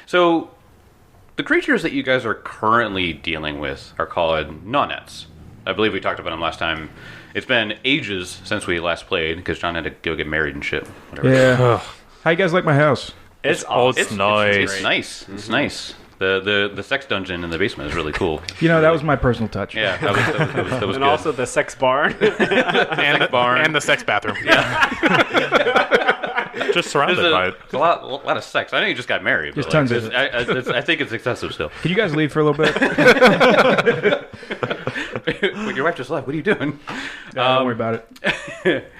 So, the creatures that you guys are currently dealing with are called nonets. I believe we talked about them last time. It's been ages since we last played because John had to go get married and shit. Whatever. Yeah. How you guys like my house? It's nice. nice. It's nice. It's nice. The sex dungeon in the basement is really cool. That was my personal touch. Yeah, that was And good. also the sex barn. And the sex bathroom. Just surrounded by it. There's a lot of sex. I know you just got married. Just but tons of it. I think it's excessive still. Can you guys leave for a little bit? Wait, your wife just left. What are you doing? Don't worry about it.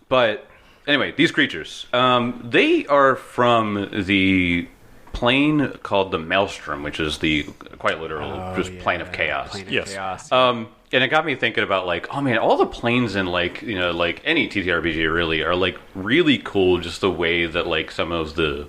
But anyway, these creatures, they are from the plane called the Maelstrom, which is the quite literal plane of chaos. Plane of Yes. chaos. And it got me thinking about like, oh man, all the planes in like like any TTRPG really are like really cool. Just the way that like some of the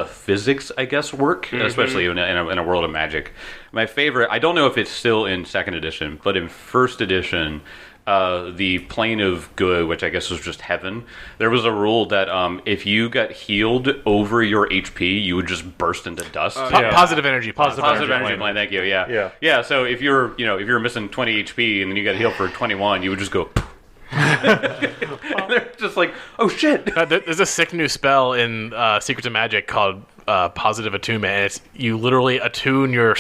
physics, I guess, work, especially in a world of magic. My favorite, I don't know if it's still in second edition, but in first edition, the plane of good, which I guess was just heaven, there was a rule that if you got healed over your HP, you would just burst into dust. Positive energy. Positive energy plane. Thank you. Yeah. So if you're missing 20 HP and then you got healed for 21, you would just go. And they're just like, oh shit. There's a sick new spell in Secrets of Magic called Positive Attunement, and it's you literally attune your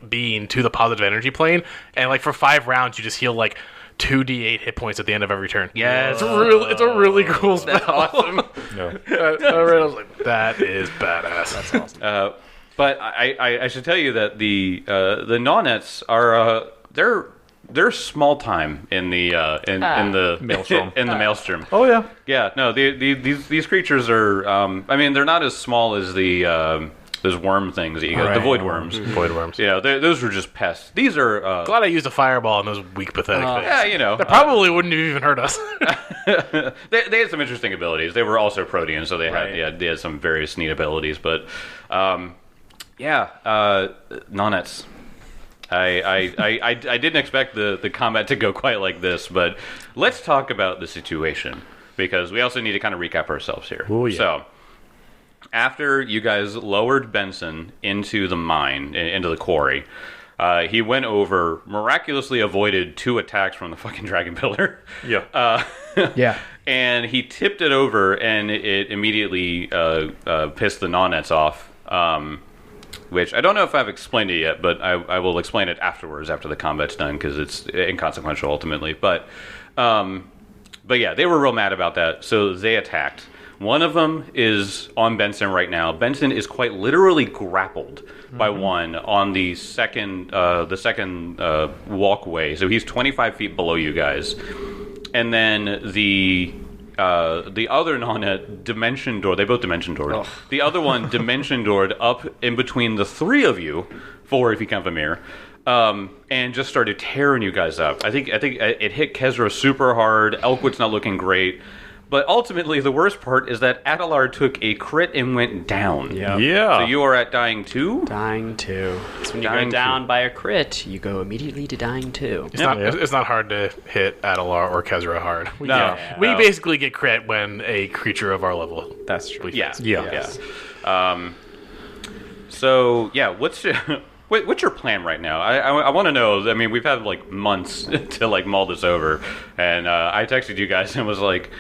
being to the positive energy plane, and like for 5 rounds you just heal like 2d8 hit points at the end of every turn. Yeah, it's a really cool spell. That's awesome. I was like, that is badass. That's awesome. But I should tell you that the nonets are they're small time in the Maelstrom. in the Maelstrom. Oh, yeah. Yeah, no, these creatures are. I mean, they're not as small as the those worm things that you got, the void worms. Void worms. Yeah, those were just pests. These are. Glad I used a fireball on those weak, pathetic things. Yeah, That probably wouldn't have even hurt us. they had some interesting abilities. They were also proteans, so they had some various neat abilities. But nonets. I didn't expect the combat to go quite like this, but let's talk about the situation because we also need to kind of recap ourselves here. Oh, yeah. So, after you guys lowered Benson into the mine, into the quarry, he went over, miraculously avoided 2 attacks from the fucking dragon pillar. Yeah. Yeah. And he tipped it over, and it immediately pissed the nonets off. Which I don't know if I've explained it yet, but I will explain it afterwards, after the combat's done, because it's inconsequential ultimately. But yeah, they were real mad about that, so they attacked. One of them is on Benson right now. Benson is quite literally grappled by one on the second walkway. So he's 25 feet below you guys, and then the other nonet dimension door. They both dimension doored. Oh. The other one dimension doored up in between the 3 of you, 4 if you count Vamir, and just started tearing you guys up. I think it hit Kezra super hard. Elkwood's not looking great. But ultimately, the worst part is that Adelar took a crit and went down. Yep. Yeah. So you are at dying 2? Dying 2. So when you Dying go down 2. by a crit, you go immediately to dying 2. It's not hard to hit Adelar or Kezra hard. We No. basically get crit when a creature of our level. That's true. Yeah. Yes. So, yeah, what's your plan right now? I want to know. I mean, we've had like months to like mull this over, and I texted you guys and was like,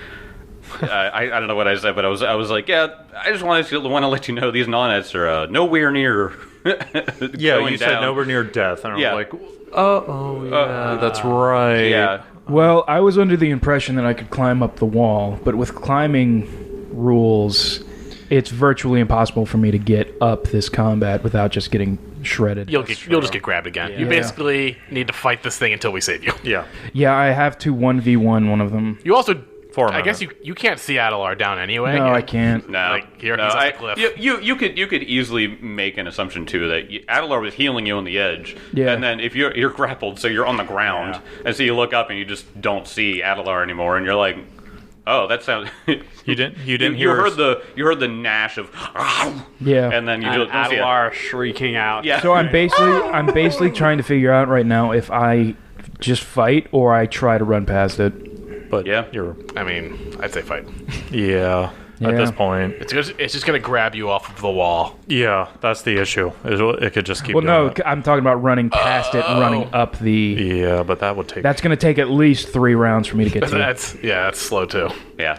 I don't know what I said, but I was like, yeah, I just want to let you know these nonets are nowhere near. Yeah, you said down. nowhere near death, and Yeah. I'm like, yeah, that's right. Yeah. Well, I was under the impression that I could climb up the wall, but with climbing rules, it's virtually impossible for me to get up this combat without just getting shredded. You'll just get grabbed again. Yeah. You basically need to fight this thing until we save you. Yeah. Yeah, I have to 1v1 one of them. You also, For a I guess minute. you can't see Adelar down anyway. No, I can't. No, Like, here, no, he's off the cliff. You could easily make an assumption too that Adelar was healing you on the edge, Yeah. and then if you're grappled, so you're on the ground, and so you look up and you just don't see Adelar anymore, and you're like, oh, that sounds. You didn't you hear heard the gnash of, Yeah. and then you And don't see it. Adelar shrieking out. Yeah. So I'm basically trying to figure out right now if I just fight or I try to run past it. But Yeah. you're. I mean, I'd say fight. Yeah. at this Yeah. point. It's just gonna grab you off of the wall. Yeah, that's the issue. It could just keep Well, doing no, that. I'm talking about running past it and running up the. Yeah, but that would take... That's going to take at least 3 rounds for me to get to. That's slow too. Yeah,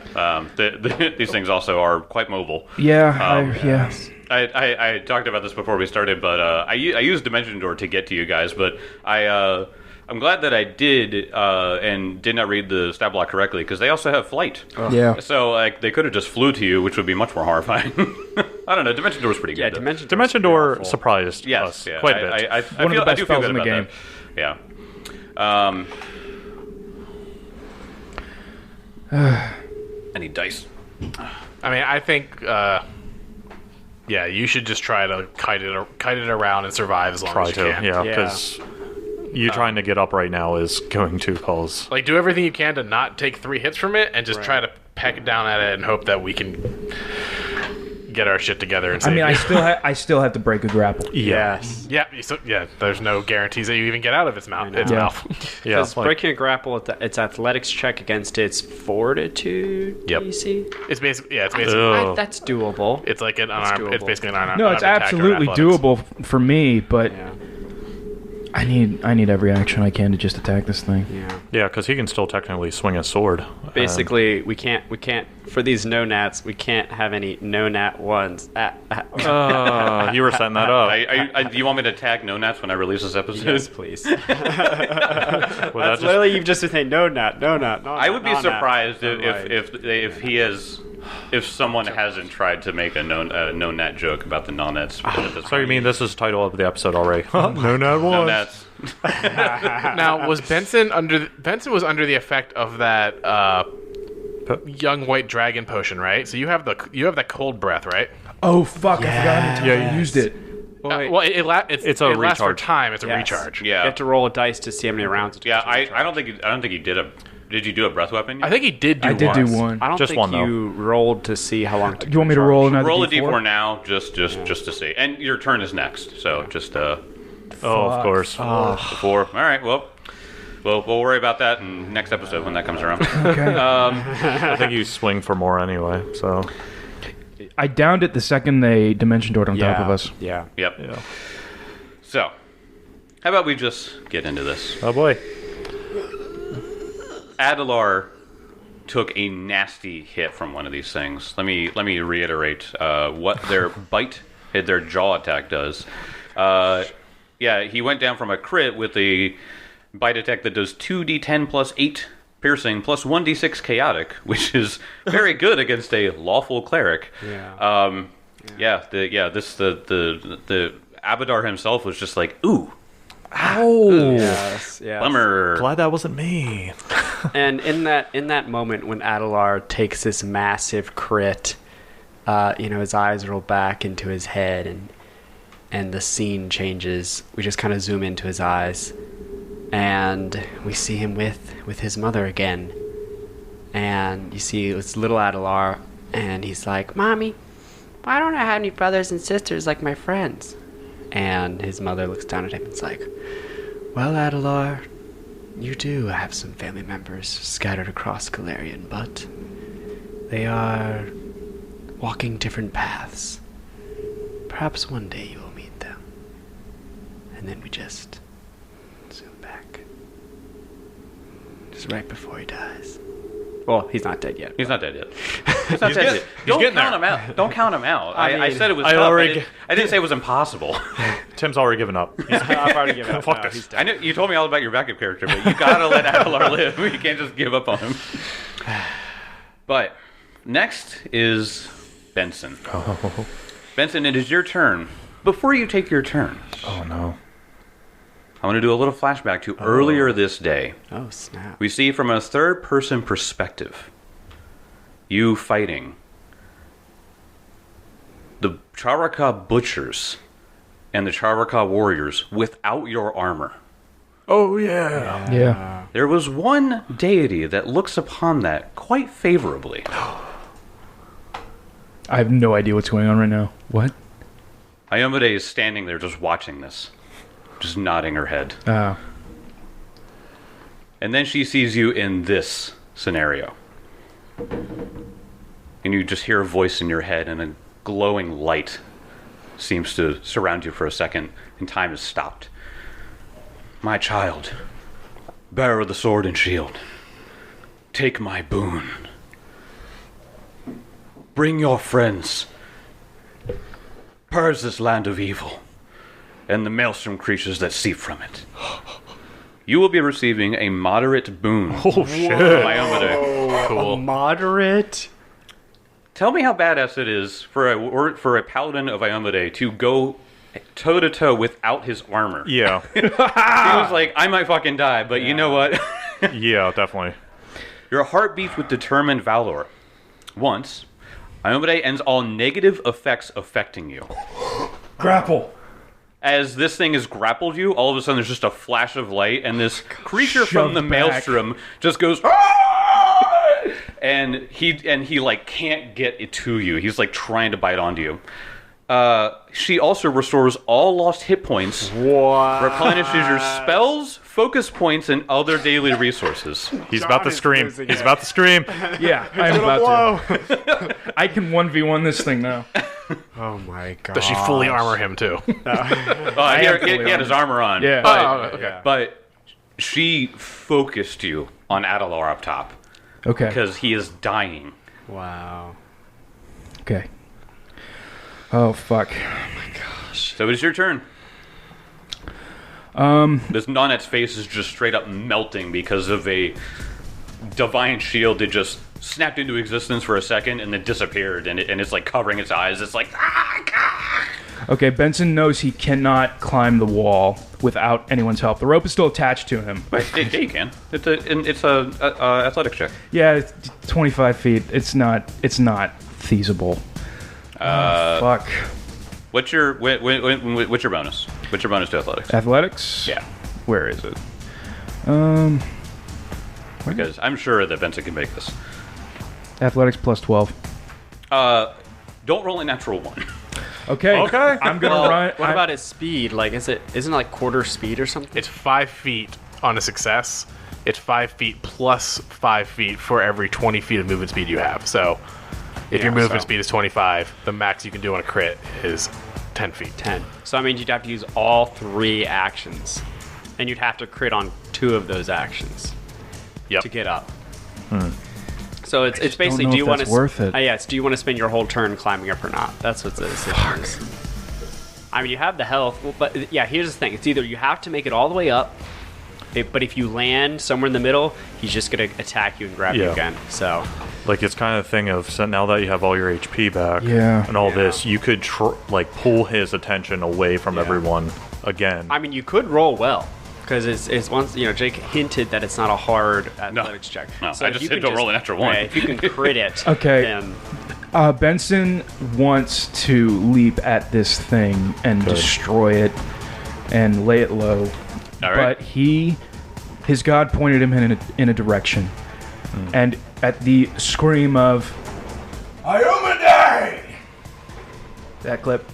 these things also are quite mobile. Yeah, yeah. I talked about this before we started, but I used Dimension Door to get to you guys, but I'm glad that I did and did not read the stat block correctly, because they also have flight. Yeah. So like they could have just flew to you, which would be much more horrifying. I don't know. Dimension Door is pretty good. Yeah, though. Dimension Door surprised Yes, us yeah, quite a bit. I One of feel, the best I do feel spells good in the about game. that. Yeah. I need dice. I mean, I think, yeah, you should just try to kite it around and survive as long Try as you to, can. yeah, Yeah. because you trying to get up right now is going to cause... Like, do everything you can to not take 3 hits from it, and just try to peck down at it and hope that we can get our shit together and I save mean, you. I still have to break a grapple. Yes. Yeah, there's no guarantees that you even get out of its mouth. know. Its Yeah. mouth. Yeah, Because like- breaking a grapple, it's athletics check against its fortitude Yep. DC. It's basically, Ugh. That's doable. it's like an unarmed. It's doable. basically an unarmed. No, it's attack or absolutely athletics. doable for me, but Yeah. I need every action I can to just attack this thing. Yeah. Yeah, because he can still technically swing a sword. Basically, we can't for these no nats. We can't have any no nat ones. You were setting that up. Do you want me to tag no nats when I release this episode? Yes, please. Would that That's literally you've just been saying no nat, no nat, no. I would be nat, surprised no nat. if someone hasn't tried to make a no nat joke about the non-nets. So you mean this is the title of the episode already? No, not one. no nats? Now, was Benson was under the effect of that young white dragon potion, right? So you have the cold breath, right? Oh fuck! I forgot until Yeah, I used it. Wait, Well, it It's a it lasts for recharge. time. It's a Yes. recharge. Yeah. You have to roll a dice to see how many rounds. It Yeah, takes to I don't think you did a. Did you do a breath weapon? I think he did do. I did do once. one. I don't Just think one, though. you rolled to see how long. It took Do you want me to recharge. roll another Roll a D4? d4 now, just to see. And your turn is next, so just Oh, of course. before. All right, well, we'll worry about that in next episode when that comes around. Okay. I think you swing for more anyway, so... I downed it the second they dimension doored on top of us. Yeah. Yep. Yeah. So, how about we just get into this? Oh, boy. Adelar took a nasty hit from one of these things. Let me reiterate what their their jaw attack does. Yeah, he went down from a crit with a bite attack that does 2d10 plus 8 piercing plus 1d6 chaotic, which is very good against a lawful cleric. Yeah. The Abadar himself was just like, ooh, Yes. Yes. bummer. Glad that wasn't me. And in that moment when Adelar takes this massive crit, his eyes roll back into his head and the scene changes. We just kind of zoom into his eyes and we see him with his mother again. And you see it's little Adelar and he's like, "Mommy, why don't I have any brothers and sisters like my friends?" And his mother looks down at him and is like, "Well, Adelar, you do have some family members scattered across Galarian, but they are walking different paths. Perhaps one day you will meet them." And then we just zoom back. Just right before he dies. Well, he's not dead yet. He's not dead yet. He's not dead yet. Don't getting count there. him out. Don't count him out. I mean, said it was I tough. already- I didn't say it was impossible. Tim's already given up. I've already given up. Fuck No, this. he's I dead. know you told me all about your backup character, but you gotta let Adelar live. You can't just give up on him. But next is Benson. Benson, it is your turn. Before you take your turn, Oh, no. I want to do a little flashback to earlier this day. Oh, snap. We see from a third-person perspective you fighting the Charaka butchers and the Charaka warriors without your armor. Oh, yeah. Yeah. There was one deity that looks upon that quite favorably. I have no idea what's going on right now. What? Ayomide is standing there just watching this, just nodding her head. And then she sees you in this scenario. and you just hear a voice in your head, and a glowing light seems to surround you for a second, and time has stopped. My child, bearer of the sword and shield, take my boon. Bring your friends. Purge this land of evil and the maelstrom creatures that seep from it. You will be receiving a moderate boon. Oh, shit. Cool. A moderate. Tell me how badass it is for a paladin of Iomade to go toe to toe without his armor. Yeah. He was like, I might fucking die, but you know what? Yeah, definitely. Your heart beats with determined valor. Once, Iomade ends all negative effects affecting you. Grapple. As this thing has grappled you, all of a sudden there's just a flash of light, and this creature from Shoved the back. maelstrom just goes, "Ah!" and he like can't get it to you. He's like trying to bite onto you. She also restores all lost hit points, replenishes your spells, focus points, and other daily resources. He's about to scream. He's about to scream. Yeah, I'm about to. I can 1v1 this thing now. Oh my god. Does she fully armor him too? He had his armor on. Yeah. But, Okay. but she focused you on Adelar up top Okay. because he is dying. Wow. Okay. Oh fuck. So it's your turn. This Nonet's face is just straight up melting because of a divine shield that just snapped into existence for a second and then disappeared, and it's like covering its eyes. It's like, Okay, Benson knows he cannot climb the wall without anyone's help. The rope is still attached to him. yeah, you can. It's a athletics check. Yeah, it's 25 feet. It's not feasible. Fuck. What's your what's your bonus? What's your bonus to athletics? Athletics? Yeah, Where is it? because I'm sure that Benson can make this. Athletics plus 12. Don't roll a natural one. Okay. Okay. I'm gonna run. What about his speed? Like, isn't it like quarter speed or something? It's 5 feet on a success. It's 5 feet plus 5 feet for every 20 feet of movement speed you have. So if your movement speed is 25, the max you can do on a crit is 10 feet. 10. So I mean, you'd have to use all 3 actions, and you'd have to crit on 2 of those actions Yep. to get up. So it's basically, know do if you want that's to? worth it. Yeah, it's do you want to spend your whole turn climbing up or not? That's what the decision is. I mean, you have the health, but yeah, here's the thing: it's either you have to make it all the way up, but if you land somewhere in the middle, he's just gonna attack you and grab you Yeah. again. So Like, it's kind of a thing of, so now that you have all your HP back and all Yeah. this, you could pull his attention away from everyone again. I mean, you could roll well. Because it's once, Jake hinted that it's not a hard athletics check. No, So I if just you said can don't roll a natural one. Yeah, if you can crit it, Okay. then Benson wants to leap at this thing and destroy it and lay it low. All right. But his god pointed him in a direction. And at the scream of Iomade! That clip.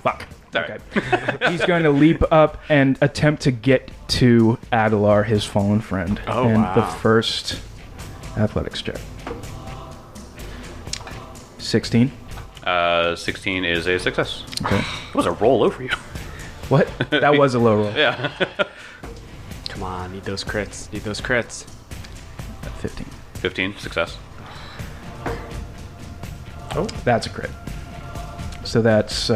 Fuck. Okay. He's going to leap up and attempt to get to Adelar, his fallen friend. Oh, and wow. the first athletics check. 16. 16 is a success. Okay. It was a roll over you. What? That was a low roll. Yeah. come on, need those crits. 15. 15 success. Oh, that's a crit. So that's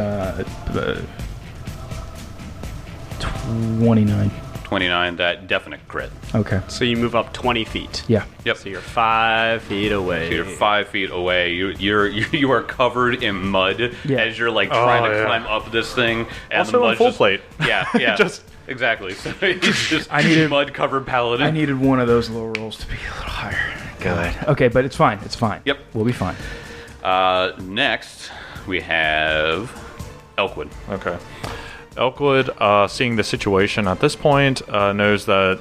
29. 29, that definite crit. Okay. So you move up 20 feet. Yeah. Yep. So you're 5 feet away. So you're 5 feet away. You are covered in mud Yeah. as you're like trying to yeah. climb up this thing. And Also the on mud's full just, plate. Yeah. Just- exactly. So he's just I needed- mud covered paladin. I needed one of those low rolls to be a little higher. God. Okay, but it's fine. It's fine. Yep. We'll be fine. Next, we have Elkwood. Okay. Elkwood, seeing the situation at this point, knows that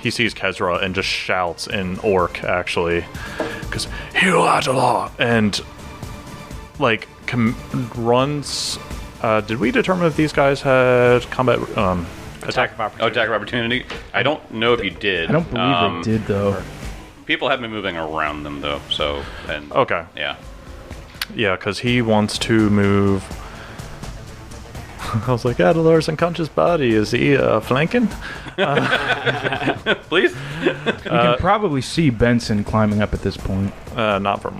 he sees Kezra and just shouts in Orc, actually. Because, "Heal Adelar!" And, like, runs... did we determine if these guys had combat... Attack of opportunity. Oh, attack of opportunity. I don't know if you did. I don't believe they did, though. People have been moving around them though, so and Okay. yeah. Yeah, because he wants to move. I was like, Adelar's unconscious body. Is he flanking? Please. You can probably see Benson climbing up at this point. Not from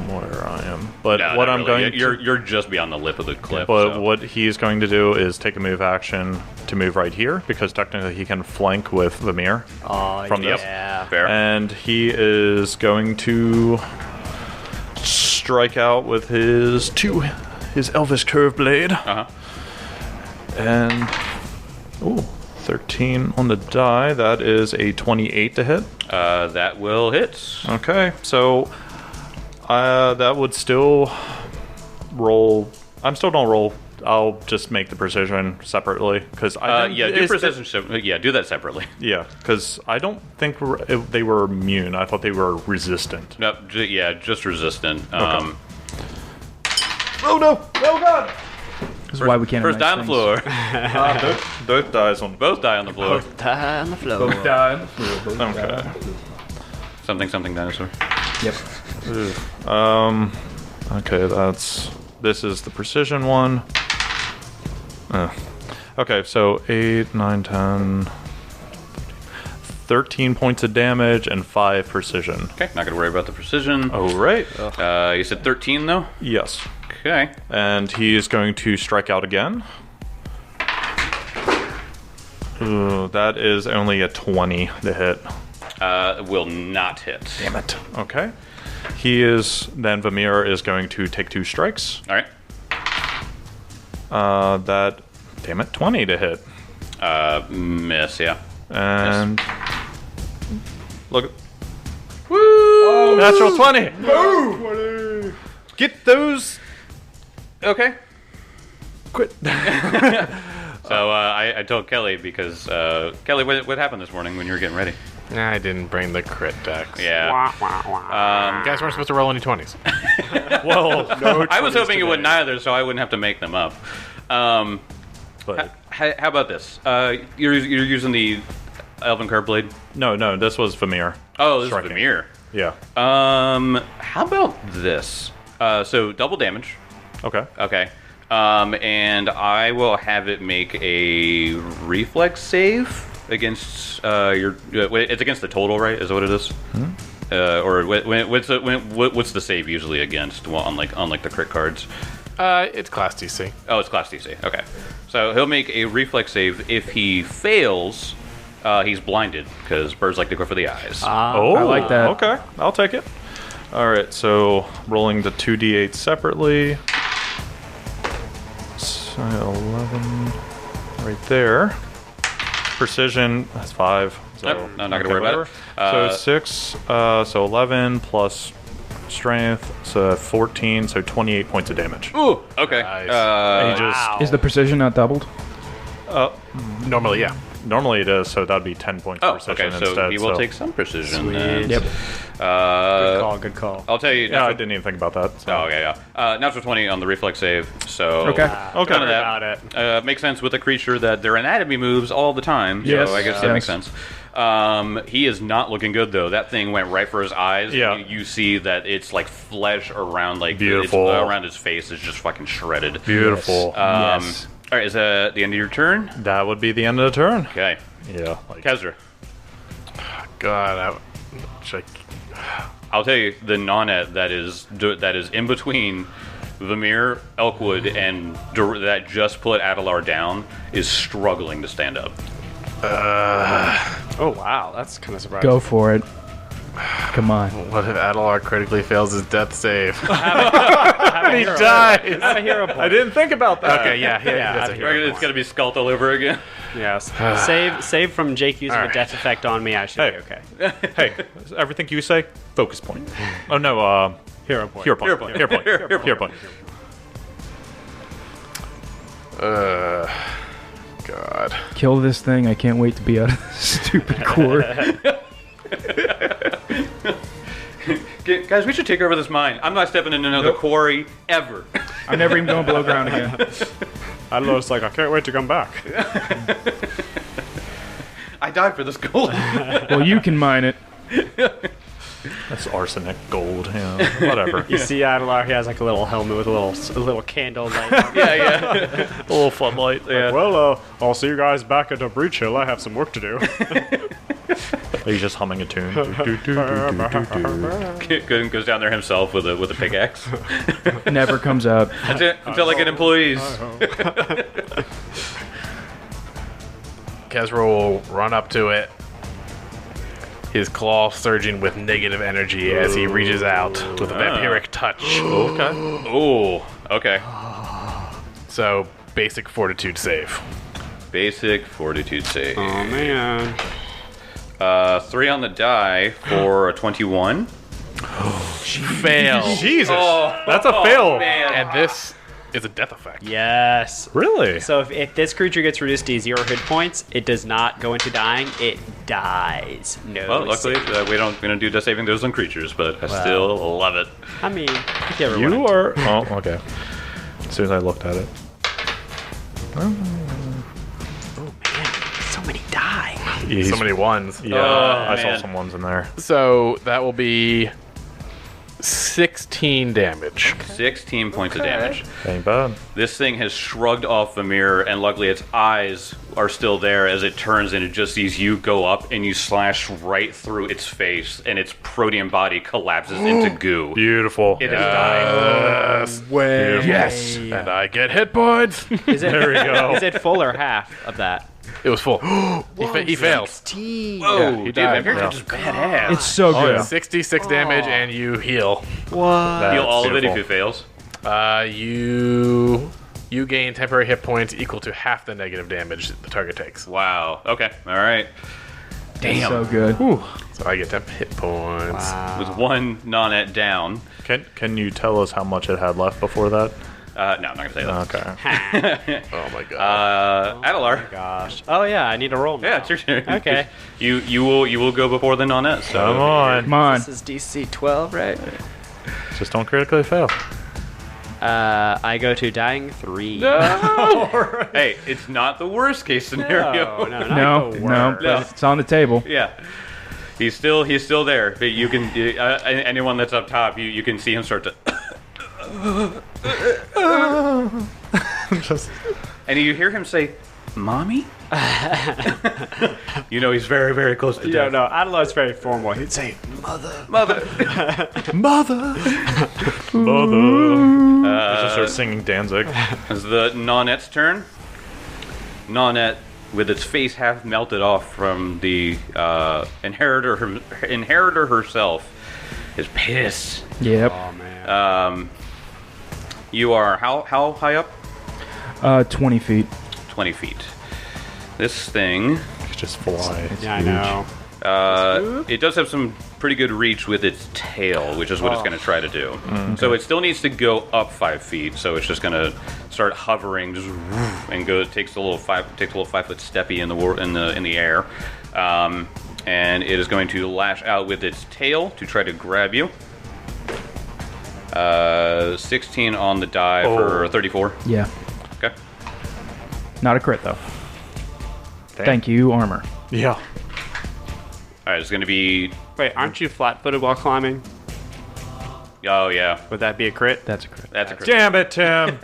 where I am. But No, what not I'm really. going to. You're just beyond the lip of the cliff. But so. what he's going to do is take a move action to move right here, because technically he can flank with Vamir. Oh, From this. yeah. Fair. And he is going to strike out with his Elvish Curve Blade. Uh-huh. And, ooh, 13 on the die. That is a 28 to hit. That will hit. Okay, so that would still roll. I'm still gonna roll. I'll just make the precision separately because Yeah, do precision. Do that separately. Yeah, because I don't think they were immune. I thought they were resistant. No, just resistant. Oh no! Oh god! This is why we can't. First die have on nice the things. floor. Both dies on Both die on the floor. Die on the floor. Okay. Something dinosaur. Yep. Okay, this is the precision one. Okay, so 8, 9, 10, 13 points of damage and 5 precision. Okay, not gonna worry about the precision. Oh, right. You said 13 though. Yes. Okay. And he is going to strike out again. Ooh, that is only a 20 to hit. Will not hit. Damn it. Okay. Then Vamir is going to take 2 strikes. All right. Damn it, 20 to hit. Miss. Yeah. And look. Woo! Natural 20. Woo! Get those. Okay. Quit. So I told Kelly because Kelly, what happened this morning when you were getting ready? I didn't bring the crit dex. Yeah. You guys weren't supposed to roll any 20s. Well, no. I was hoping you wouldn't either, so I wouldn't have to make them up. But How about this? You're using the Elven Curve Blade. no, this was Vamir. Oh, this Striking. is Vamir. Yeah. How about this? So double damage. Okay. Okay. And I will have it make a reflex save against it's against the total, right? Is that what it is? Or what's the save usually against? Well, unlike the crit cards. It's class DC. Oh, it's class DC. Okay. So he'll make a reflex save. If he fails, he's blinded because birds like to go for the eyes. Oh, I like that. Okay, I'll take it. All right, so rolling the 2d8 separately. So 11 right there. Precision, that's 5. So Nope, I'm not gonna worry about it. So 6, so 11 plus strength, so 14, so 28 points of damage. Ooh. Okay. Nice. He just Is the precision not doubled? Normally, yeah. normally it is, so that'd be 10 points of Oh, precision okay. So instead. he will take some precision. Then. Yep. Good call. I'll tell you. Yeah, I didn't even think about that. So. Oh, okay, yeah. Natural 20 on the reflex save. So Okay. Okay. none of that. About it. Makes sense with a creature that their anatomy moves all the time. Yes. So I guess that makes sense. He is not looking good though. That thing went right for his eyes. Yeah. You see that it's like flesh around like Beautiful. around his face is just fucking shredded. Beautiful. Yes. All right, is that the end of your turn? That would be the end of the turn. Okay. Yeah. Like, Kezra. God, I'll tell you, the nonet that is in between Vamir, Elkwood, and that just put Adelar down is struggling to stand up. Oh wow, that's kind of surprising. Go for it. Come on. what if Adelar critically fails his death save? He dies. Have a hero point. I didn't think about that. Okay, yeah, that's a I hero. It's going to be Skult all over again. Yes. save from Jake using Alright. a death effect on me. I should be okay. Hey, everything you say, focus point. Oh no, Hero point. hero point. Hero point. Hero point. Hero point. God. Kill this thing. I can't wait to be out of this stupid core. Guys, we should take over this mine. I'm not stepping into another quarry ever. I'm never even going below ground again. Adelar's like, I can't wait to come back. I died for this gold. Well, you can mine it. That's arsenic gold. Whatever. You see Adelar, he has like a little helmet with a little candle light. Yeah. A little floodlight. Yeah. Well, I'll see you guys back at the Breach Hill. I have some work to do. Are you just humming a tune? Gooden goes down there himself with a pickaxe. Never comes out. That's it. Until I get employees. Kezro will run up to it, his claw surging with negative energy as he reaches out with a vampiric touch. Okay. Oh. Okay. So, basic fortitude save. Basic fortitude save. Oh man. 3 on the die for a 21. Fail. Jesus. That's a fail. Man. And this is a death effect. Yes. Really? So if this creature gets reduced to 0 hit points, it does not go into dying. It dies. No. Well, luckily we don't do death saving throws on creatures, but I still love it. I mean, if you ever You wanted- are. Oh, okay. As soon as I looked at it. Man, so many die. So many ones. Yeah, Oh, I saw man. some ones in there. So that will be 16 damage. 16 points of damage. Ain't bad. This thing has shrugged off the mirror, and luckily its eyes are still there as it turns and it just sees you go up and you slash right through its face, and its protean body collapses into goo. Beautiful. It has died. Yes. And I get hit points. Is it, There we go. Is it full or half of that? It was full. He fails. Whoa, he dude, died. vampires Yeah. are just badass. It's so Oh, good. yeah. 66 damage and you heal. What? Heal all of it if beautiful. it fails. You gain temporary hit points equal to half the negative damage the target takes. Wow. Okay. All right. Damn. So good. So I get 10 hit points. With one non-net down. Can you tell us how much it had left before that? No, I'm not gonna say that. Okay. Oh my god. Adelar. Gosh. Oh yeah, I need to roll now. Yeah, it's your turn. Okay. You will go before the non-net. So Come on. Come on. This is DC 12, right? Just don't critically fail. I go to dying 3. Hey, it's not the worst case scenario. No, no, but it's on the table. Yeah. He's still there, but you can anyone that's up top, you can see him start to and you hear him say, "Mommy?" You know he's very, very close to death. No, Adelar's very formal. He'd say, Mother. I just start singing Danzig. It's the Nonette's turn. Nonette, with its face half melted off from the inheritor herself, is pissed. Yep. "Oh man." You are how high up? 20 feet. 20 feet. This thing, Just fly. Yeah, I know. it does have some pretty good reach with its tail, which is what it's going to try to do. So it still needs to go up 5 feet. So it's just going to start hovering, just and go. Takes a little 5-foot steppy in the air, and it is going to lash out with its tail to try to grab you. 16 on the die for 34. Yeah. Okay. Not a crit, though. Damn. Thank you, armor. Yeah. All right, it's going to be. Wait, aren't you flat-footed while climbing? Oh yeah, Would that be a crit? That's a crit. that's a crit. Damn it, Tim.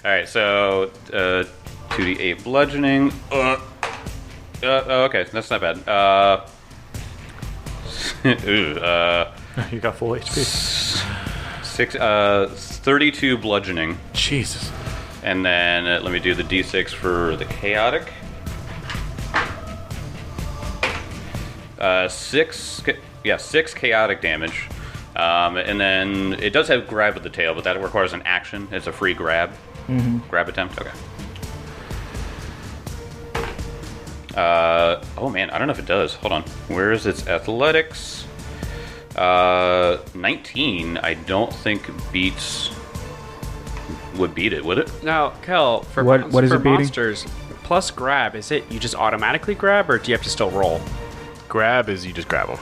All right, so 2d8 bludgeoning. Okay, that's not bad. You got full HP. 32 bludgeoning, Jesus. and then let me do the d6 for the chaotic. 6 chaotic damage, and then it does have grab with the tail, but that requires an action. It's a free grab. Grab attempt. Okay. Oh man, I don't know if it does. Hold on. Where is its athletics? 19. I don't think would beat it, would it? Now, Kel, for, What is for it beating? monsters, plus grab, is it you just automatically grab, or do you have to still roll? Grab is you just grab them.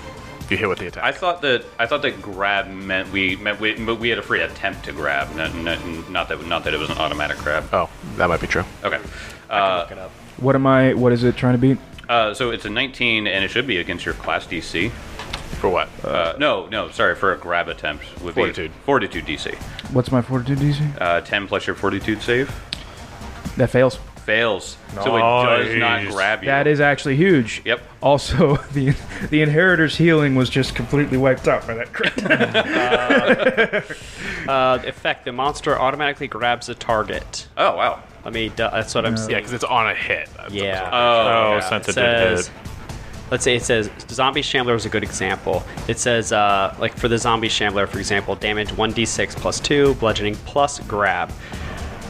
You hit with the attack. I thought that grab meant we had a free attempt to grab, not that it was an automatic grab. Oh, that might be true. Okay. Look it up. What is it trying to beat? So it's a 19, and it should be against your class DC. For what? No, sorry, for a grab attempt. Would Fortitude. Be Fortitude DC. What's my fortitude DC? 10 plus your Fortitude save. That fails. Fails. So it does not Nice. grab you. That is actually huge. Yep. Also, the inheritor's healing was just completely wiped out by that crit. Effect: the monster automatically grabs a target. Oh, wow. That's what I'm saying. Yeah, because it's on a hit. Yeah. Oh, yeah. since It it did says, hit. let's say it says Zombie Shambler is a good example. It says, like for the Zombie Shambler, for example, damage 1d6 plus 2, bludgeoning plus grab.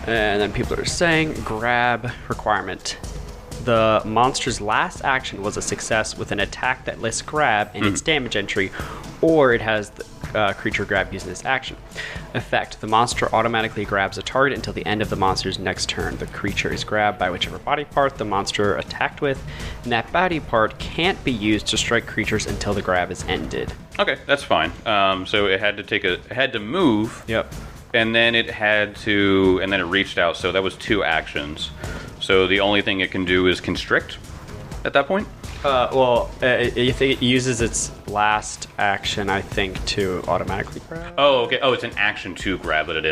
And then people are saying grab requirement. The monster's last action was a success with an attack that lists grab in its damage entry, or it has the creature grab using this action. Effect: the monster automatically grabs a target until the end of the monster's next turn. The creature is grabbed by whichever body part the monster attacked with, and that body part can't be used to strike creatures until the grab is ended. Okay, that's fine. So it had to move. Yep. And then it reached out. So that was 2 actions. So the only thing it can do is constrict at that point. It uses its last action, I think, to automatically grab. Oh, okay. Oh, it's an action to grab, but it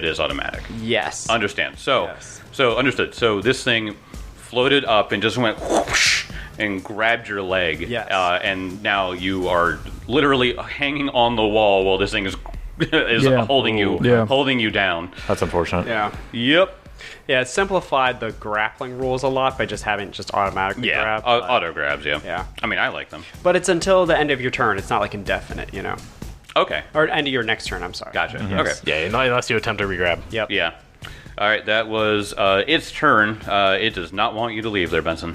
is automatic. Yes. Understand. So, Yes. so understood. So this thing floated up and just went whoosh and grabbed your leg. Yes. And now you are literally hanging on the wall while this thing is Yeah. holding you down. That's unfortunate. Yeah. Yep. Yeah, it simplified the grappling rules a lot by just having just automatically Yeah. grab. but- Auto grabs. Yeah. Yeah. I mean, I like them. But it's until the end of your turn. It's not like indefinite, you know. Okay. Or end of your next turn, I'm sorry. Gotcha. Okay. Yeah, not unless you attempt to regrab. Yep. Yeah. All right. That was its turn. It does not want you to leave there, Benson.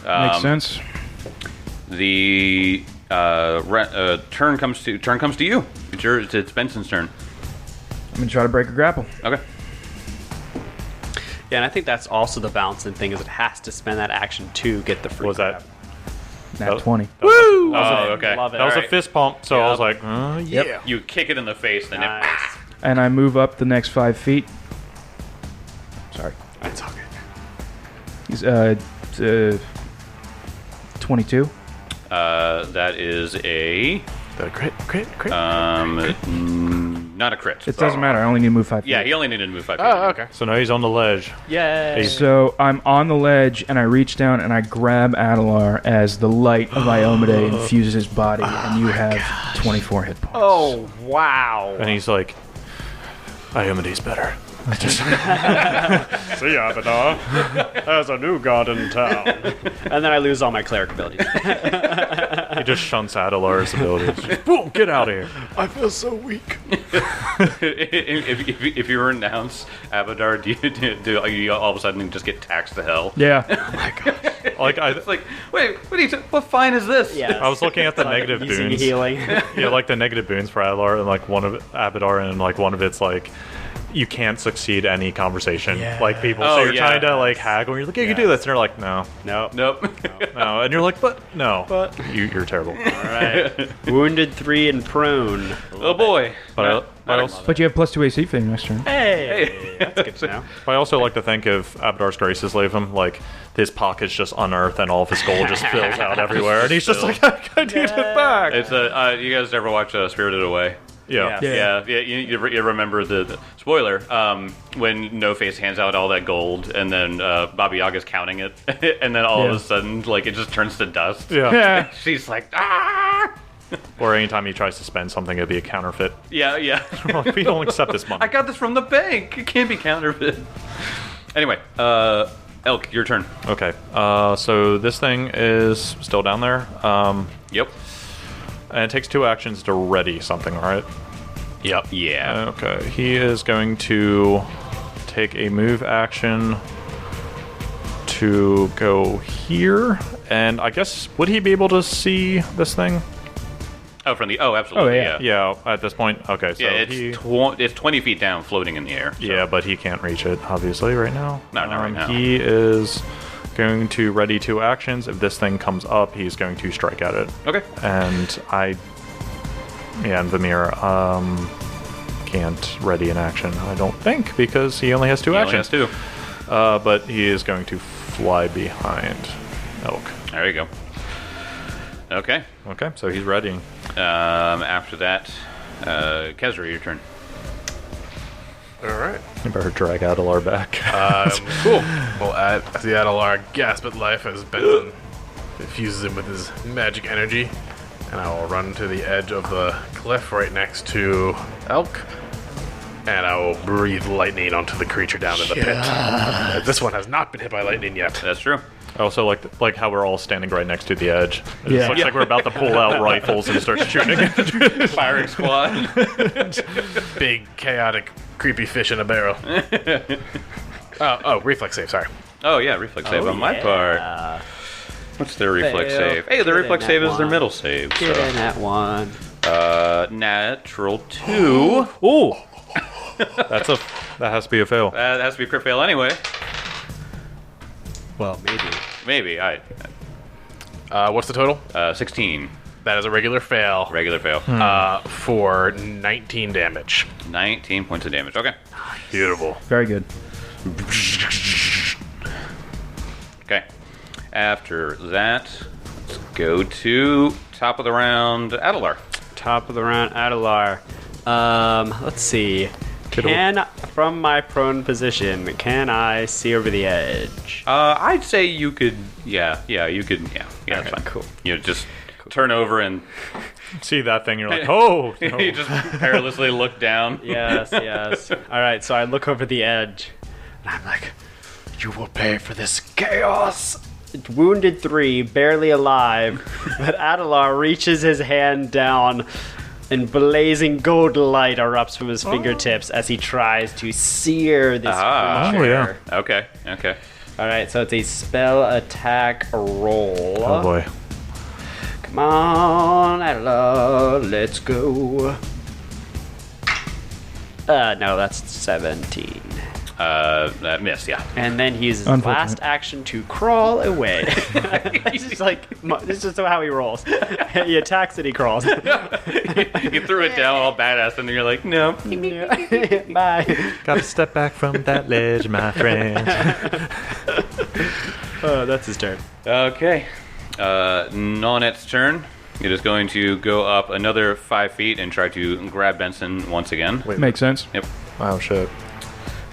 Makes sense. The turn comes to you. It's Benson's turn. I'm gonna try to break a grapple. Okay. Yeah, and I think that's also the balancing thing is it has to spend that action to get the free What was that? Nat 20. Woo! Oh, okay. Love it. That was All right. a fist pump, so I was Yep. like, yeah. You kick it in the face, then Nice. And I move up the next 5 feet. Sorry. That's all good. It's, 22. That is a The crit. not a crit. It doesn't matter. I only need to move 5 feet. Yeah, he only needed to move 5 feet. Oh, okay. So now he's on the ledge. Yay. So I'm on the ledge, and I reach down and I grab Adelar as the light of Iomade infuses his body, and you have 24 hit points. Oh, wow. And he's like, Iomede's better. See ya, Abadar. There's a new god in town. And then I lose all my cleric abilities. He just shunts Adelar's abilities. Just, boom, get out of here. I feel so weak. if you were announced Abadar, do you all of a sudden just get taxed to hell? Yeah. Like It's like, wait, what fine is this? Yeah. I was looking at the negative Using boons. healing. Yeah, like the negative boons for Adelar, and like one of Abadar, and like one of it's like you can't succeed any conversation. Yeah. Like people, Oh, so you're yeah. trying to like haggle, and you're like, yeah, you can do this, and they're like, no, Nope. Nope. no, and you're like, but no, you're terrible. All right. Wounded 3 and prone. Oh boy. But But you have plus 2 AC for your next turn. Hey. That's good to know. I also like to think of Abadar's Graces leave him like his pockets just unearthed and all of his gold just spills out everywhere, and he's just like, I need it back. It's you guys ever watch Spirited Away? Yeah. Yeah. Yeah, you remember the spoiler when No Face hands out all that gold, and then Baba Yaga's counting it, and then all of a sudden, like it just turns to dust. Yeah. She's like, ah. Or anytime he tries to spend something, it'd be a counterfeit. Yeah. Like, we don't accept this money. I got this from the bank. It can't be counterfeit. Anyway, Elk, your turn. Okay. So this thing is still down there. Yep. And it takes 2 actions to ready something, right? Yep. Yeah. Okay. He is going to take a move action to go here. And I guess, would he be able to see this thing? Absolutely. Oh, yeah. Yeah, at this point. Okay, so Yeah, he... it's 20 feet down, floating in the air. So. Yeah, but he can't reach it, obviously, right now. No, not right now. He is going to ready 2 actions. If this thing comes up, he's going to strike at it. Okay. And and Vamir can't ready an action, I don't think, because he only has 2 He only actions. has 2. But he is going to fly behind Elk. There you go. Okay. Okay, so he's ready. After that, Kezra, your turn. All right. You better drag Adelar back. Cool. Well, as the Adelar gasp at life as Benson infuses him with his magic energy, and I will run to the edge of the cliff right next to Elk, and I will breathe lightning onto the creature down in the pit. This one has not been hit by lightning yet. That's true. I also like how we're all standing right next to the edge. It Yeah. just looks like we're about to pull out rifles and start shooting. Firing squad. Big, chaotic, creepy fish in a barrel. Reflex save, sorry. Oh, yeah, reflex save on my part. What's their reflex Fail. save? Hey, their Get reflex in save that is their one. middle save. Get So. in that one. Natural 2. Ooh, that has to be a fail. That has to be a crit fail anyway. Well, maybe. Maybe. What's the total? 16. That is a regular fail. Regular fail. For 19 damage. 19 points of damage. Okay. Beautiful. Very good. Okay. After that, let's go to top of the round, Adelar. Top of the round, Adelar. Let's see. From my prone position, can I see over the edge? I'd say you could. Yeah, you could. Yeah, that's Okay, fine. cool. You know, just turn over and See that thing, you're like, oh. No. you just perilously look down. Yes, yes. All right, so I look over the edge, and I'm like, "You will pay for this chaos." Wounded 3, barely alive, but Adelar reaches his hand down, and blazing gold light erupts from his fingertips as he tries to sear this Ah. creature. Oh, yeah. Okay. All right, so it's a spell attack roll. Oh boy. Come on, Adelar, let's go. No, that's 17. That missed, yeah. And then he uses his Unfortunate. last action to crawl away. This is this is how he rolls. He attacks and he crawls. You threw it down all badass, and then you're like, no. Bye. Gotta step back from that ledge, my friend. That's his turn. Okay. Nonet's turn. It is going to go up another 5 feet and try to grab Benson once again. Makes sense. Yep. Oh shit.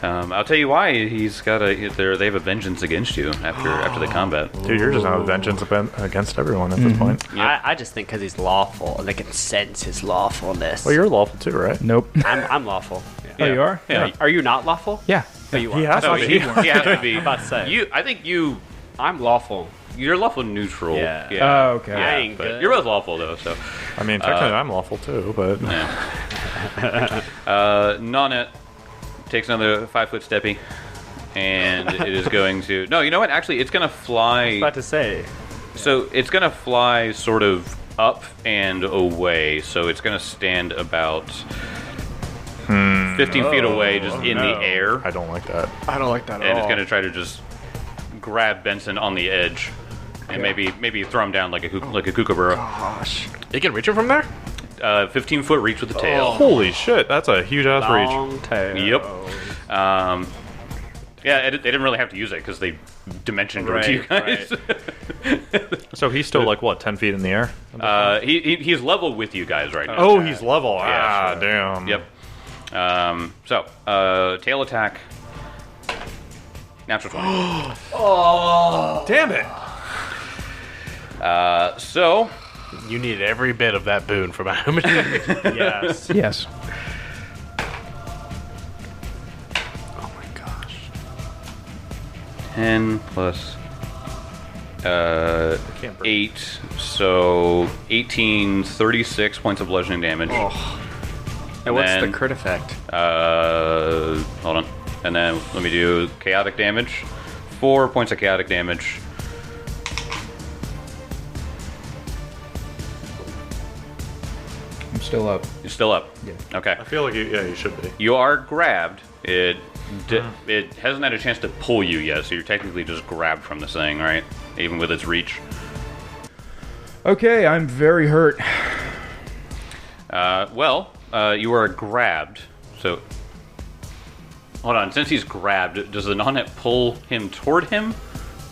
I'll tell you why. He's got they have a vengeance against you after the combat. Dude, you're just out of vengeance against everyone at this point. Yep. I just think because he's lawful, they can sense his lawfulness. Well, you're lawful too, right? Nope. I'm lawful. Oh, you are? Yeah. Are you not lawful? Yeah. Oh, you are. He has No, to he be. has to be. About to say. I think you. I'm lawful. You're lawful neutral. Yeah. Oh, okay. Yeah, I ain't but good. you're both lawful though. So, I mean, technically, I'm lawful too, but Nonet takes another 5-foot steppy, and it is going to. No, you know what? Actually, it's going to fly. About to say. So it's going to fly sort of up and away. So it's going to stand about 15 feet away, just in the air, I don't like that. I don't like that and it's going to try to just grab Benson on the edge, and maybe throw him down like a kookaburra. You can reach him from there? 15-foot reach with the tail. Holy shit, that's a huge ass reach. Long tail. Yep. Yeah, they didn't really have to use it because they dimensioned to you guys. So he's still like what, 10 feet in the air? He's level with you guys right now. Oh, he's level. Yeah, sure. Damn. Yep. Tail attack. Natural 20. Damn it. So You needed every bit of that boon for my Yes. Yes. Oh my gosh. 10 plus 8, so 18, 36 points of bludgeoning damage. And what's then- the crit effect? Hold on. And then let me do chaotic damage. 4 points of chaotic damage. I'm still up. You're still up. Yeah. Okay. I feel like you should be. You are grabbed. It hasn't had a chance to pull you yet, so you're technically just grabbed from this thing, right? Even with its reach. Okay, I'm very hurt. You are grabbed. So, hold on. Since he's grabbed, does the non-net pull him toward him,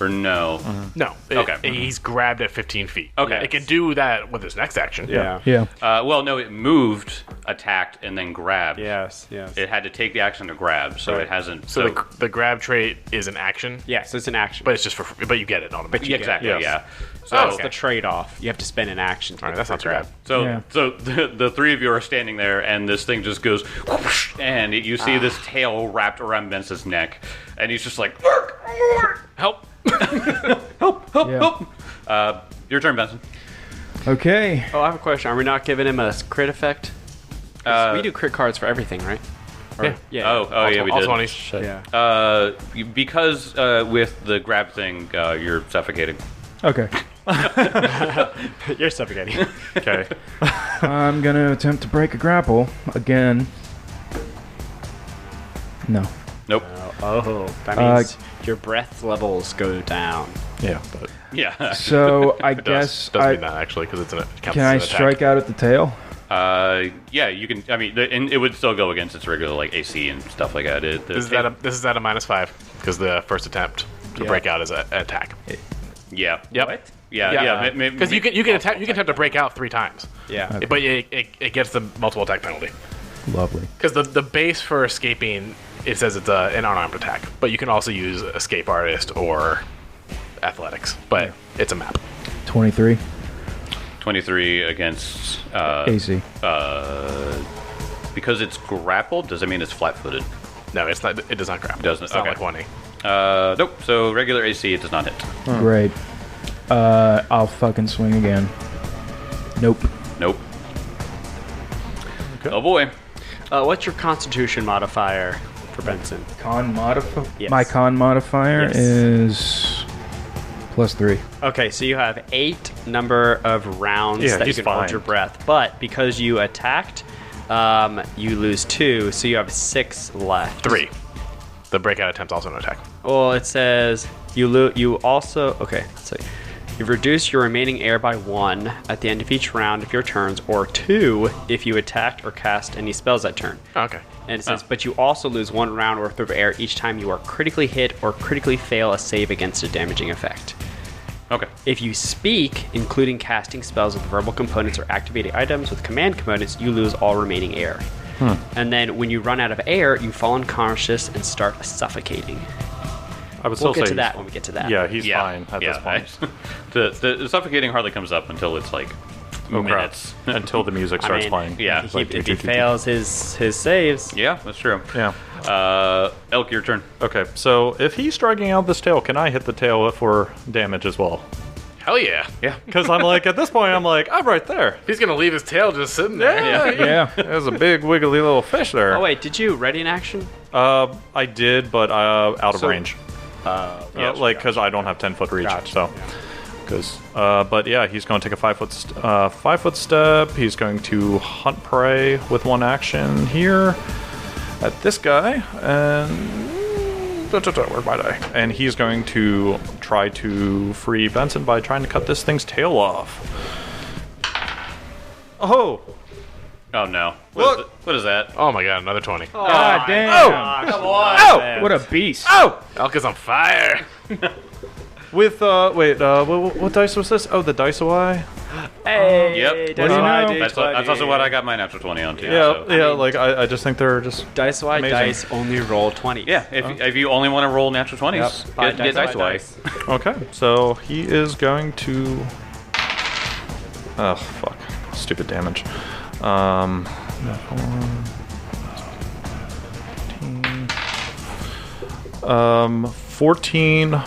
Or no? No. Okay. He's grabbed at 15 feet. Okay. It can do that with his next action. Yeah. Yeah. Well, no, it moved, attacked, and then grabbed. Yes. It had to take the action to grab, so it hasn't. So the grab trait is an action, Yes, it's an action. but it's just but you get it automatically. Yeah, exactly. Yes. Yeah. So, That's the trade-off. You have to spend an action. To All right, get that's the not too grab. bad. so, Yeah. so the three of you are standing there, and this thing just goes, whoosh, and you see this tail wrapped around Vince's neck, and he's just like, Help! Yeah. your turn, Benson. Okay. Oh, I have a question. Are we not giving him a crit effect? 'Cause we do crit cards for everything, right? Or- Yeah. Oh, yeah, we all did. 20s. Yeah. Because with the grab thing, you're suffocating. Okay. You're suffocating. Okay. I'm gonna attempt to break a grapple again. No. Nope. Oh, that means your breath levels go down. Yeah, but Yeah. So I it guess does I mean that actually because it counts can as I an attack. strike out at the tail? Yeah, you can. I mean, and it would still go against its regular like AC and stuff like that. This is at a -5 because the first attempt to break out is an attack. Yeah. Yep. What? Yeah. Because you can attempt to break out 3 times. Yeah. But it gets the multiple attack penalty. Lovely. Because the base for escaping, it says it's an unarmed attack, but you can also use escape artist or athletics, but it's a map. 23 23 against AC. because it's grappled. Does it mean it's flat-footed? No, it's not. It does not grab. Doesn't. It's not Okay. like 1A. Nope. So regular AC, it does not hit. Great. I'll fucking swing again. Nope. Nope. Oh boy. What's your Constitution modifier for Benson? Con modifier. Yes. My con modifier Yes. is +3. Okay, so you have 8 number of rounds Yeah, that you he's can hold fine. your breath, but because you attacked, you lose 2, so you have 6 left. 3. The breakout attempt's also an attack. Well, it says you also so you've reduced your remaining air by 1 at the end of each round of your turns, or 2 if you attacked or cast any spells that turn. Okay. And it says, but you also lose 1 round worth of air each time you are critically hit or critically fail a save against a damaging effect. Okay. If you speak, including casting spells with verbal components or activating items with command components, you lose all remaining air. And then when you run out of air, you fall unconscious and start suffocating. I would We'll still get say to that when we get to that. Yeah, he's fine at this point. The suffocating hardly comes up until it's like minutes. Until the music I starts mean, playing. Yeah. It's like, if he fails his saves, Yeah, that's true. Yeah. Elk, your turn. Okay, so if he's striking out this tail, can I hit the tail for damage as well? Hell yeah. Yeah. Because I'm like, at this point, I'm right there. He's gonna leave his tail just sitting there. Yeah. There's a big wiggly little fish there. Oh wait, did you ready in action? I did, but out of So- range. Because I don't have 10-foot reach. Gotcha, So, but yeah, he's going to take a 5-foot step. He's going to hunt prey with 1 action here at this guy, and where'd my die? And he's going to try to free Benson by trying to cut this thing's tail off. Oh, Oh no. Look. What is that? Oh my god, another 20. God damn. Come on. What a beast. Elk is on fire. with what dice was this? Oh, the dice away. Hey, Yep. What do you know? That's also what I got my natural 20 on too. Yeah, so. I just think they're just Dice wide Amazing. dice only roll 20. Yeah, if you only want to roll natural 20s, Yep. get dice away. okay. So he is going to. Oh fuck! Stupid damage. 14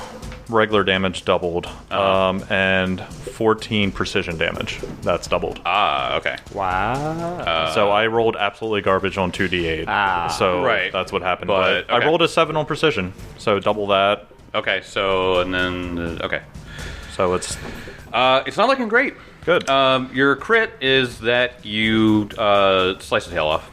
regular damage doubled, and 14 precision damage. That's doubled. Ah, okay. Wow. So I rolled absolutely garbage on 2d8. So Right. that's what happened. But, But I okay. rolled a 7 on precision, so double that. Okay, so and then okay. So it's It's not looking great. good. Your crit is that you slice the tail off.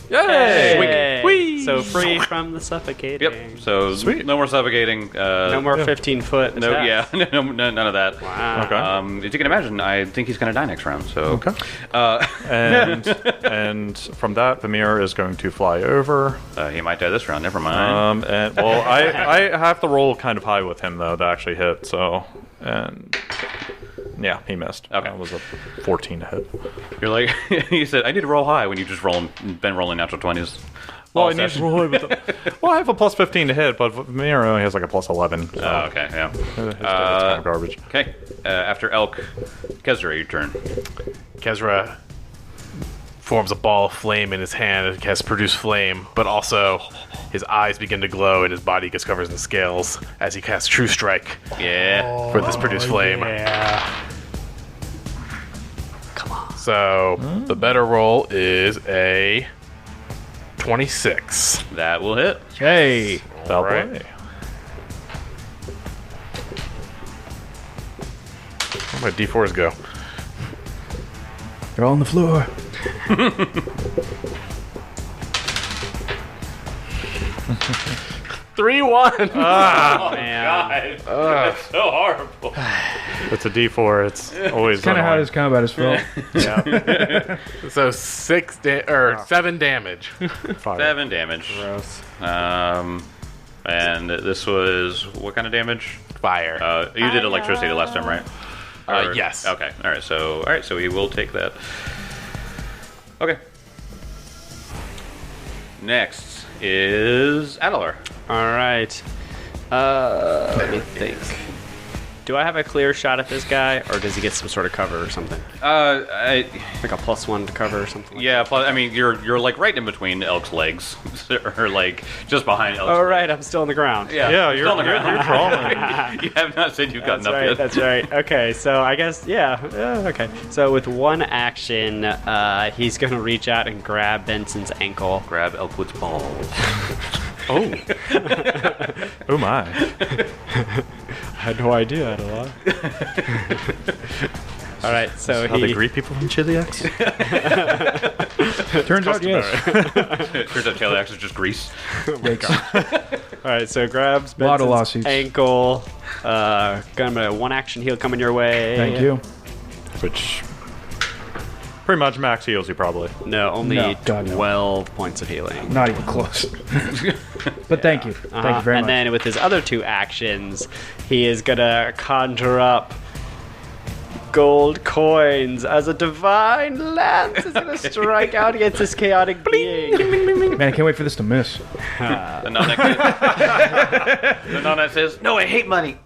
Yay! Hey. Whee! So free from the suffocating. Yep. So Sweet. no more suffocating. No more 15-foot. No, yeah, none of that. Wow. Okay. As you can imagine, I think he's going to die next round. So Okay. And from that, Vamir is going to fly over. he might die this round. Never mind. And well, I have to roll kind of high with him though to actually hit. So yeah, he missed. Okay. That was a 14 to hit. You're like you said. I need to roll high when you just been rolling natural 20s. Well, all I need to session. roll with well, I have a plus 15 to hit, but Vamir only has like a plus 11. So Oh, okay, yeah. his damage is kind of garbage. Okay. After Elk, Kezra, your turn. Kezra forms a ball of flame in his hand and has produced flame, but also his eyes begin to glow and his body gets covered in scales as he casts True Strike Yeah. for this produced flame. Yeah. So the better roll is a 26. That will hit. Hey. Foul Right. play. Where my D4s go? They're all on the floor. 3-1. Man. That's so horrible. It's a D4. It's always Kind of how annoying. this combat is felt. So 7 damage. 5. 7 damage. Gross. And this was what kind of damage? Fire. You did electricity the last time, right? Or- Yes. Okay. All right. So he will take that. Okay. Next is Adelar. All right. Let me think. Do I have a clear shot at this guy, or does he get some sort of cover or something? Like a +1 to cover or something? Like Yeah. Plus, I mean, you're like right in between Elk's legs, or like just behind Elk's. Oh, right. I'm still on the ground. Yeah. Yeah, still on the you're ground. crawling. You have not said you've gotten That's up right. yet. That's right. Okay, so I guess okay. So with one action, he's gonna reach out and grab Benson's ankle. Grab Elkwood's balls. Oh. Oh my. I had no idea, All right, so How they he greet people in Chiliax? Turns out, yes. Turns out Taylor Axe is just grease. all right, so grabs A lot of Benson's lawsuits. ankle. Gonna one action heal coming your way. Thank you. Which pretty much max heals you probably. No, only No, God, no. 12 points of healing. Not even close. But thank you. Thank you very and much. then with his other two actions, he is gonna conjure up gold coins as a divine lance. He's gonna strike out against this chaotic being. Man, I can't wait for this to miss. The nun that says, "No, I hate money."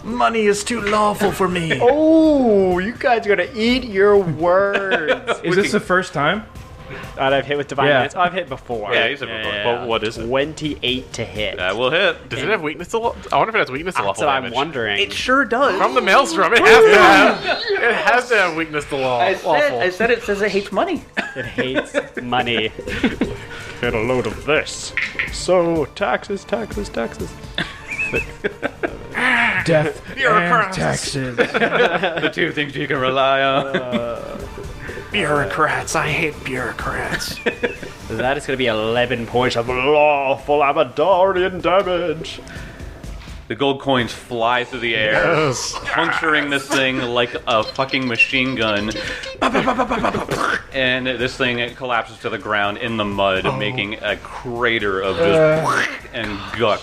Money is too lawful for me. Oh, you guys are gonna eat your words. Is this the first time? I've hit with divine Yeah. lance. Oh, I've hit before. Yeah, he's hit before. But what is it? 28 to hit. That will hit. Does it have weakness to I wonder if it has weakness to That's lawful what damage. I'm wondering. Sure does. From the maelstrom, it has to have weakness to lawful. said it says it hates money. It hates money. Get a load of this. So, taxes. Death and Bureaucrats. taxes. The two things you can rely on. Bureaucrats. I hate bureaucrats. That is going to be 11 points of lawful Amadorian damage. The gold coins fly through the air, puncturing this thing like a fucking machine gun. And this thing collapses to the ground in the mud, making a crater of just and guck.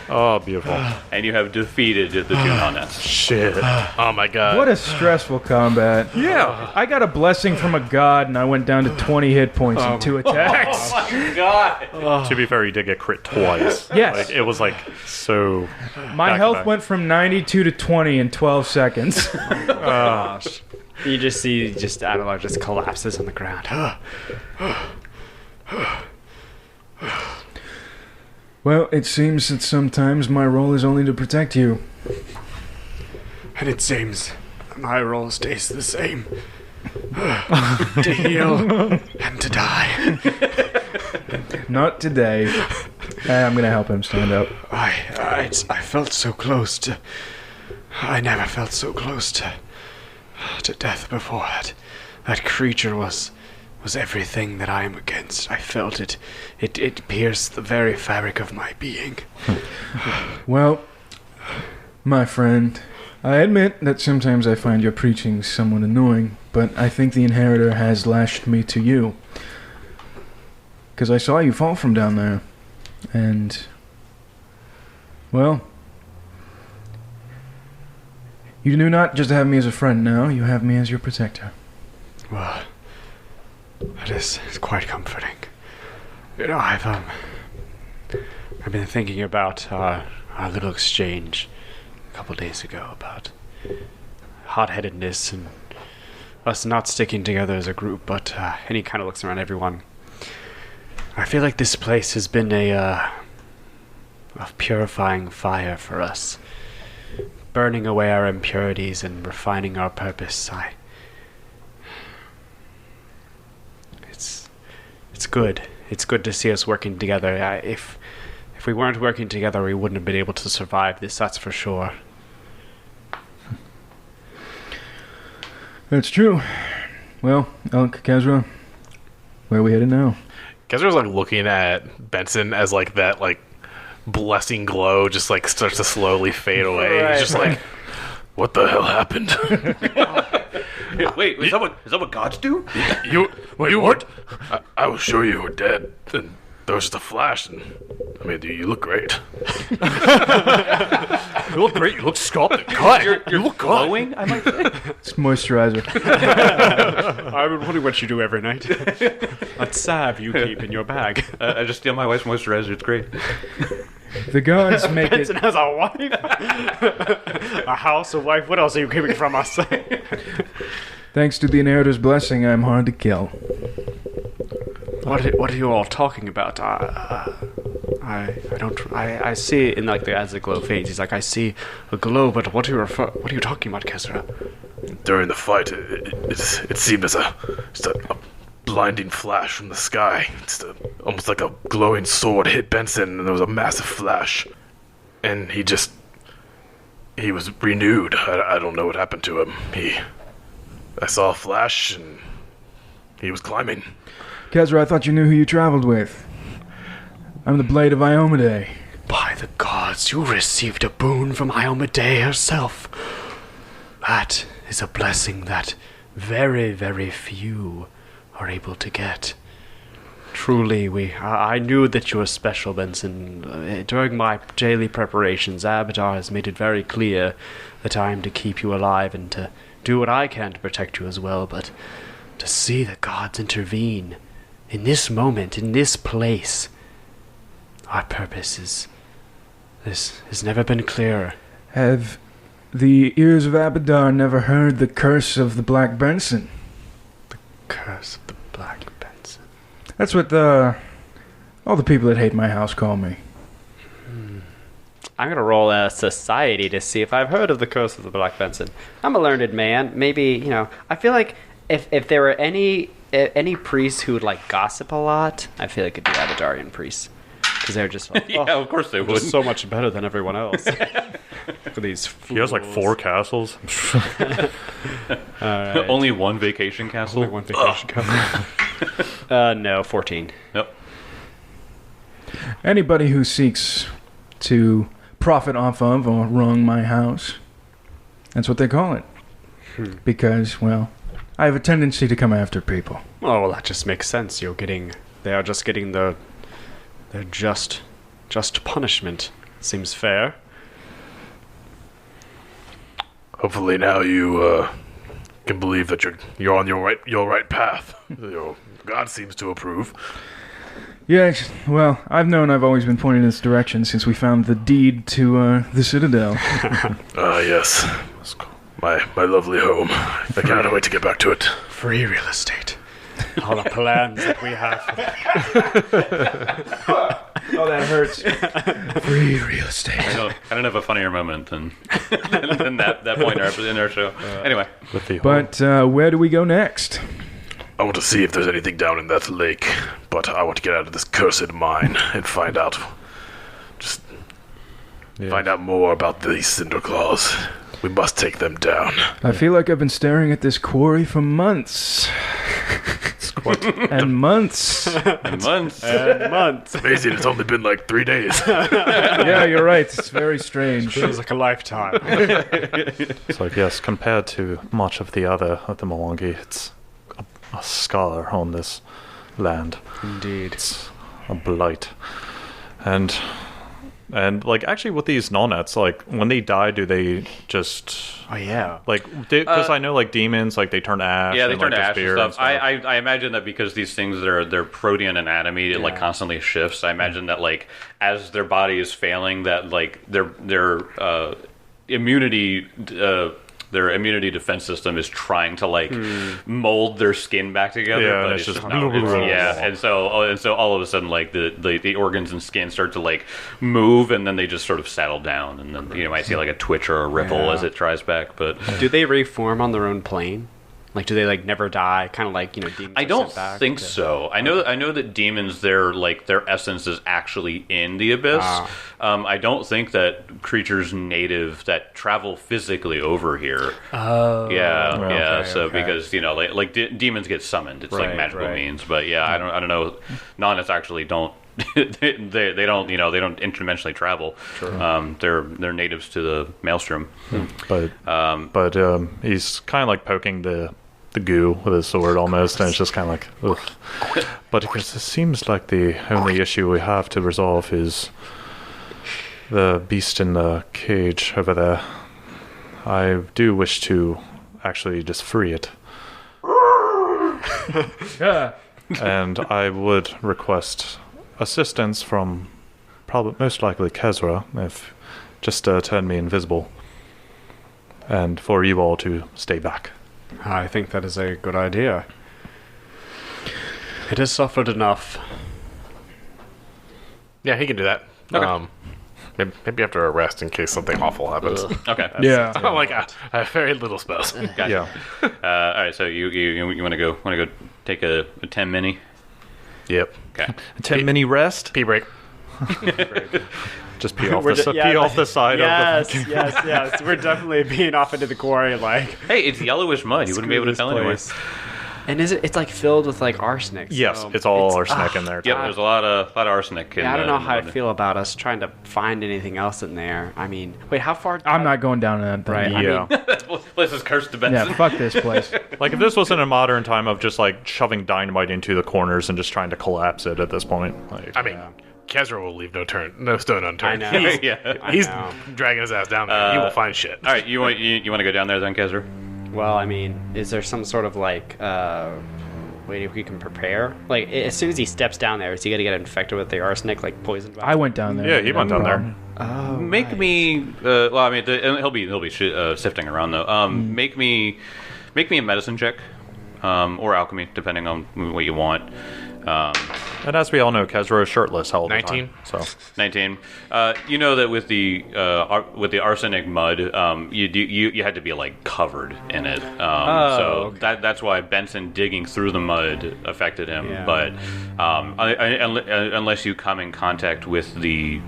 Oh, beautiful. And you have defeated the two Nonets. Shit. Oh my god. What a stressful combat. Yeah. I got a blessing from a god and I went down to 20 hit points and 2 attacks. God! To be fair, you did get crit twice. Yes. Like, it was like so. My back to health back. went from 92 to 20 in 12 seconds. You just see Adelar just collapses on the ground. Well, it seems that sometimes my role is only to protect you. And it seems my role stays the same. To heal and to die. Not today. I'm gonna help him stand up. I felt so close to... I never felt so close to death before. That creature was was everything that I am against. I felt it. It pierced the very fabric of my being. Well, my friend, I admit that sometimes I find your preaching somewhat annoying, but I think the Inheritor has lashed me to you. Because I saw you fall from down there, and, well, you do not just have me as a friend now, you have me as your protector. Well, that is quite comforting. You know, I've been thinking about our little exchange a couple days ago about hot-headedness and us not sticking together as a group, but and he kind of looks around everyone. I feel like this place has been a purifying fire for us, burning away our impurities and refining our purpose. It's good. It's good to see us working together. If we weren't working together, we wouldn't have been able to survive this, that's for sure. That's true. Well, Elk, Kezra, where are we headed now? Kezra's like looking at Benson as like that like blessing glow just like starts to slowly fade away. Right. He's just like, what the hell happened? Wait, is that what gods do? You what? I was sure you were dead. And there was just a flash, and I mean, you look great. You look great. You look sculpted. God, You're look glowing, I might say. It's moisturizer. I've been wondering what you do every night. That salve you keep in your bag. I just steal my wife's moisturizer. It's great. The gods make it... Benson has a wife, a house, a wife. What else are you keeping from us? Thanks to the Inheritor's blessing, I'm hard to kill. What are you all talking about? I see in like as the glow fades. He's like, I see a glow, but what are you talking about, Kezra? During the fight, it seemed as just a blinding flash from the sky. Almost like a glowing sword hit Benson, and there was a massive flash. And he was renewed. I don't know what happened to him. I saw a flash, and he was climbing. Kezra, I thought you knew who you traveled with. I'm the Blade of Iomade. By the gods, you received a boon from Iomade herself. That is a blessing that very, very few are able to get. Truly, I knew that you were special, Benson. During my daily preparations, Abadar has made it very clear that I am to keep you alive and to do what I can to protect you as well, but to see the gods intervene in this moment, in this place, our purpose has never been clearer. Have the ears of Abadar never heard the curse of the Black Benson? The curse of the Black Benson. That's what all the people that hate my house call me. I'm gonna roll a society to see if I've heard of the curse of the Black Benson. I'm a learned man. Maybe, I feel like if there were any priests who would like gossip a lot, I feel like it'd be Abadarian priests. Because they're just like, Yeah, of course they would. just so much better than everyone else. For these fools. He has like 4 castles. Right. Only one vacation castle. Only one vacation castle. No, 14. Yep. Anybody who seeks to profit off of or wrong my house, that's what they call it. Because, well, I have a tendency to come after people. Oh, well, that just makes sense. They are just getting their just punishment. Seems fair. Hopefully now you can believe that you're on your right path. God seems to approve. Yes, well, I've always been pointing in this direction since we found the deed to the Citadel. Yes. My lovely home. I cannot wait to get back to it. Free real estate. All the plans that we have. Oh, that hurts. Free real estate. I don't have a funnier moment than that point in our show. Anyway. But where do we go next? I want to see if there's anything down in that lake, but I want to get out of this cursed mine and find out more about these Cinder Claws. We must take them down. I feel like I've been staring at this quarry for months. And months. Months. Months. Amazing, it's only been like 3 days. Yeah, you're right. It's very strange. Feels like a lifetime. It's like, yes, compared to much of the other of the Mwangi, it's a scar on this land. Indeed. It's a blight. And like, actually, with these null-nets, like, when they die, do they just... Oh, yeah. Like, because I know, like, demons, like, they turn to ash. Yeah, they and, turn like, to ash and disappear stuff. I imagine that because these things, their protean anatomy, it, like, constantly shifts. I imagine that, like, as their body is failing, that, like, their immunity... their immunity defense system is trying to like mold their skin back together, Yeah, but and it's it's just just not. Yeah, and so all of a sudden, like the organs and skin start to like move, and then they just sort of settle down, and then you might see like a twitch or a ripple as it tries back. But Do they reform on their own plane? Like, do they like never die? Kind of like demons. I are don't sent back think to- so. I know that demons, their essence is actually in the abyss. I don't think that creatures native that travel physically over here. Oh. Yeah. okay, So okay. because like demons get summoned, it's like Right, magical right. means. But yeah, I don't know. Non-nets actually don't. they don't they don't interdimensionally travel. They're natives to the maelstrom. But he's kind of like poking the goo with his sword almost, and it's just kind of like, ugh. But because it seems like the only issue we have to resolve is the beast in the cage over there. I do wish to actually just free it, Yeah. and I would request assistance from probably most likely Kezra, if just turn me invisible, and for you all to stay back. I think that is a good idea. It has suffered enough. Yeah, he can do that. Okay. Maybe after a rest in case something awful happens. Okay. Yeah. I'm like, I have very little spells. Gotcha. Yeah. All right. So you want to go take a 10 mini? Yep. Okay. 10 mini rest. Pee break. Just pee off We're the ju- pee yeah, off the side of the. yes. We're definitely being off into the quarry, like. Hey, it's yellowish mud. You wouldn't be able to tell anyone. And it's like filled with like arsenic. Yes, so it's all arsenic in there. Yep. There's a lot of arsenic. Yeah, I don't know how I in feel about us trying to find anything else in there. I mean, wait, how far? I'm not going down in that thing. Right. I Yeah. mean, This is cursed to Benson. Yeah, fuck this place. Like if this wasn't a modern time of just like shoving dynamite into the corners and just trying to collapse it at this point. Like, I mean, Kezra will leave no stone unturned. I know. He's, Yeah. he's know. dragging his ass down there. He will find shit. All right. You want to go down there then, Kezra? well, I mean, is there some sort of like way we can prepare? Like, as soon as he steps down there, is he gonna get infected with the arsenic, like poison? I went down there. yeah, he went down there. Oh, Make me. Well, I mean, he'll be sifting around though. Make me a medicine check, or alchemy, depending on what you want. And as we all know, Kezra is shirtless all the 19. time. So 19. You know that with the arsenic mud, you had to be like covered in it. So okay. that's why Benson digging through the mud affected him. Yeah. But unless you come in contact with the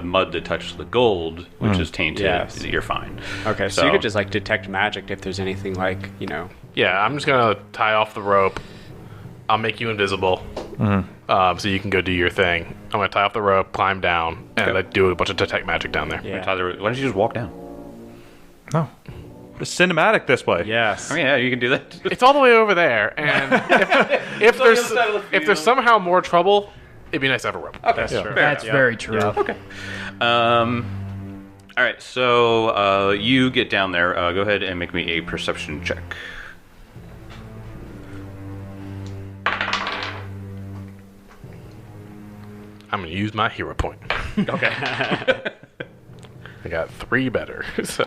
mud that touched the gold, which is tainted, Yes. you're fine. okay. So you could just like detect magic if there's anything like Yeah, I'm just gonna tie off the rope. I'll make you invisible, so you can go do your thing. I'm gonna tie off the rope, climb down, and like, do a bunch of detect magic down there. Yeah. Tyler, why don't you just walk down? no, it's cinematic this way. Yes. I mean, yeah, you can do that. It's all the way over there, and if on the other side of the if there's field. somehow more trouble, it'd be nice to have a rope. Okay, That's true. That's very true. Okay. All right, so you get down there. Go ahead and make me a perception check. I'm gonna use my hero point. Okay. I got 3 better. So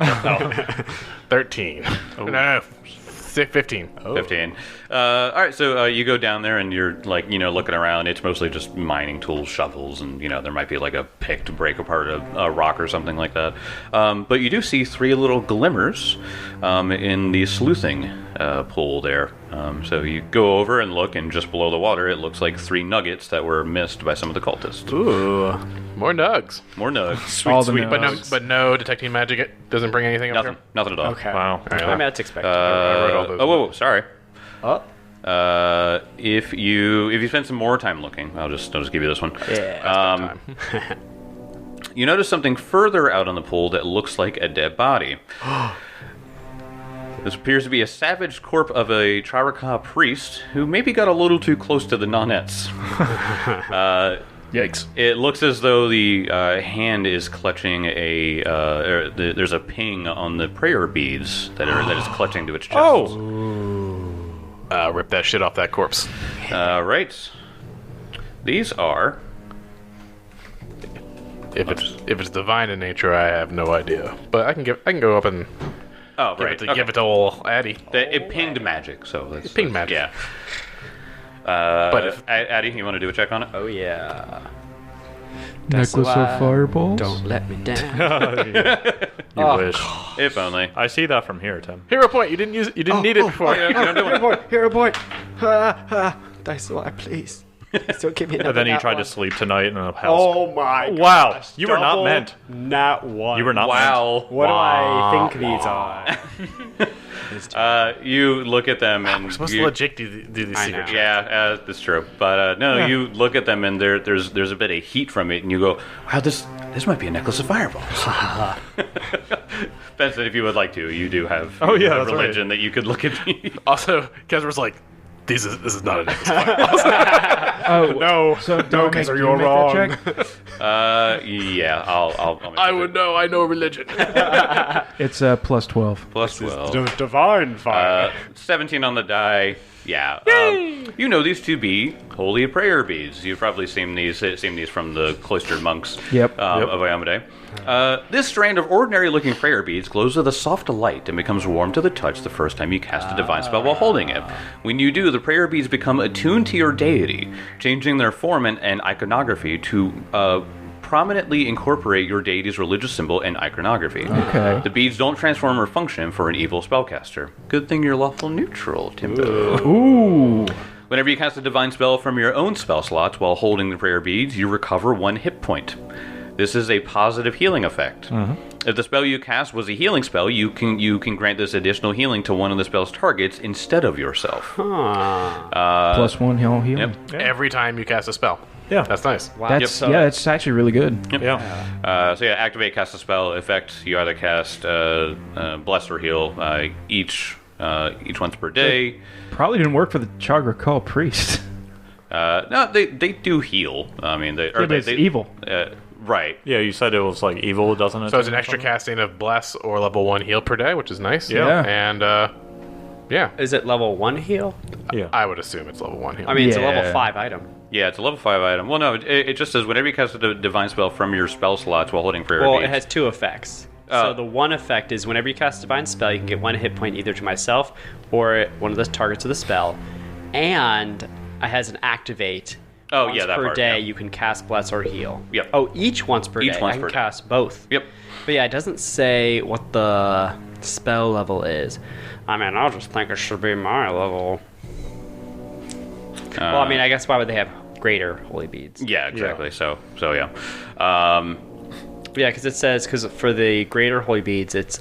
13. No, 15. 15. All right, so you go down there and you're like, looking around. It's mostly just mining tools, shovels, and there might be like a pick to break apart a rock or something like that. But you do see 3 little glimmers in the sleuthing pool there. So you go over and look, and just below the water, it looks like 3 nuggets that were missed by some of the cultists. Ooh. More nugs. More nugs. All the But no, nugs. but no detecting magic. It doesn't bring anything up Nothing. here. Nothing at all. Okay. Wow. I mean, that's expected. I wrote all those. Whoa, sorry. Oh. If you spend some more time looking, I'll just give you this one. Yeah. You notice something further out on the pool that looks like a dead body. This appears to be a savage corpse of a Charaka priest who maybe got a little too close to the nonettes. Yikes. It looks as though the hand is clutching there's a ping on the prayer beads that is clutching to its chest. Oh! Rip that shit off that corpse. Right. These are... If it's divine in nature, I have no idea. But I can go up and Oh, give, right. it, to, give it to old Addy. It pinged magic, so that's... It pinged magic. Yeah. But if Addy, you want to do a check on it? Oh yeah. Necklace of fireballs? Don't let me down. You wish. If only. I see that from here, Tim. hero point, you didn't need it before. Hero point. Dice alive, please. Don't give me And then you tried to sleep tonight in a house. Oh my god. Wow, you were not meant. Not one. You were not Wow. What do I think these are? You look at them and... We're supposed you- to legit do these I secret know. checks. Yeah, that's true. But no, you look at them and there's a bit of heat from it, and you go, "Wow, this might be a necklace of fireballs." Benson, if you would like to, you do have Oh, yeah, a that's religion that you could look at. Also, Kezra's like, this is not a necklace of fireballs. Oh, No, so don't make, Kezra, you you're make wrong. that check? Yeah, I'll make I it. would know. I know religion. It's plus 12. Plus 12. Divine fire. 17 on the die. Yeah. You know these to be holy prayer beads. You've probably seen these from the cloistered monks Yep. of Ayamade. This strand of ordinary-looking prayer beads glows with a soft light and becomes warm to the touch the first time you cast a divine spell while holding it. When you do, the prayer beads become attuned to your deity, changing their form and iconography to prominently incorporate your deity's religious symbol and iconography. Okay. The beads don't transform or function for an evil spellcaster. Good thing you're lawful neutral, Timbo. Ooh. Whenever you cast a divine spell from your own spell slots while holding the prayer beads, you recover 1 hit point. This is a positive healing effect. If the spell you cast was a healing spell, you can grant this additional healing to one of the spell's targets instead of yourself. Plus 1 heal healing. Yep. Every time you cast a spell. Yeah. That's nice. Wow. That's it's actually really good. Yeah. So yeah, activate, cast a spell effect. You either cast bless or heal each once per day. Probably didn't work for the Chagra Call priest. No, they do heal. I mean, It's evil. Right. Yeah, you said it was like evil, doesn't it? So it's an extra casting of bless or level 1 heal per day, which is nice. Yeah. And yeah, Is it level 1 heal? Yeah. I would assume it's level 1 heal. I mean, it's a Yeah. level 5 item. Yeah, it's a level 5 item. Well, no, it just says whenever you cast a divine spell from your spell slots while holding prayer Well, beads. it has 2 effects. So the one effect is whenever you cast a divine spell, you can get 1 hit point either to myself or one of the targets of the spell. And it has an activate. Oh, once yeah, that per part, day yeah. you can cast bless or heal. Yep. Oh, each once per Each day. once I per can day. cast both. Yep. But yeah, it doesn't say what the spell level is. I mean, I'll just think it should be my level. Well, I mean, I guess why would they have greater holy beads? Yeah, exactly. So yeah. Yeah, because it says, because for the greater holy beads, it's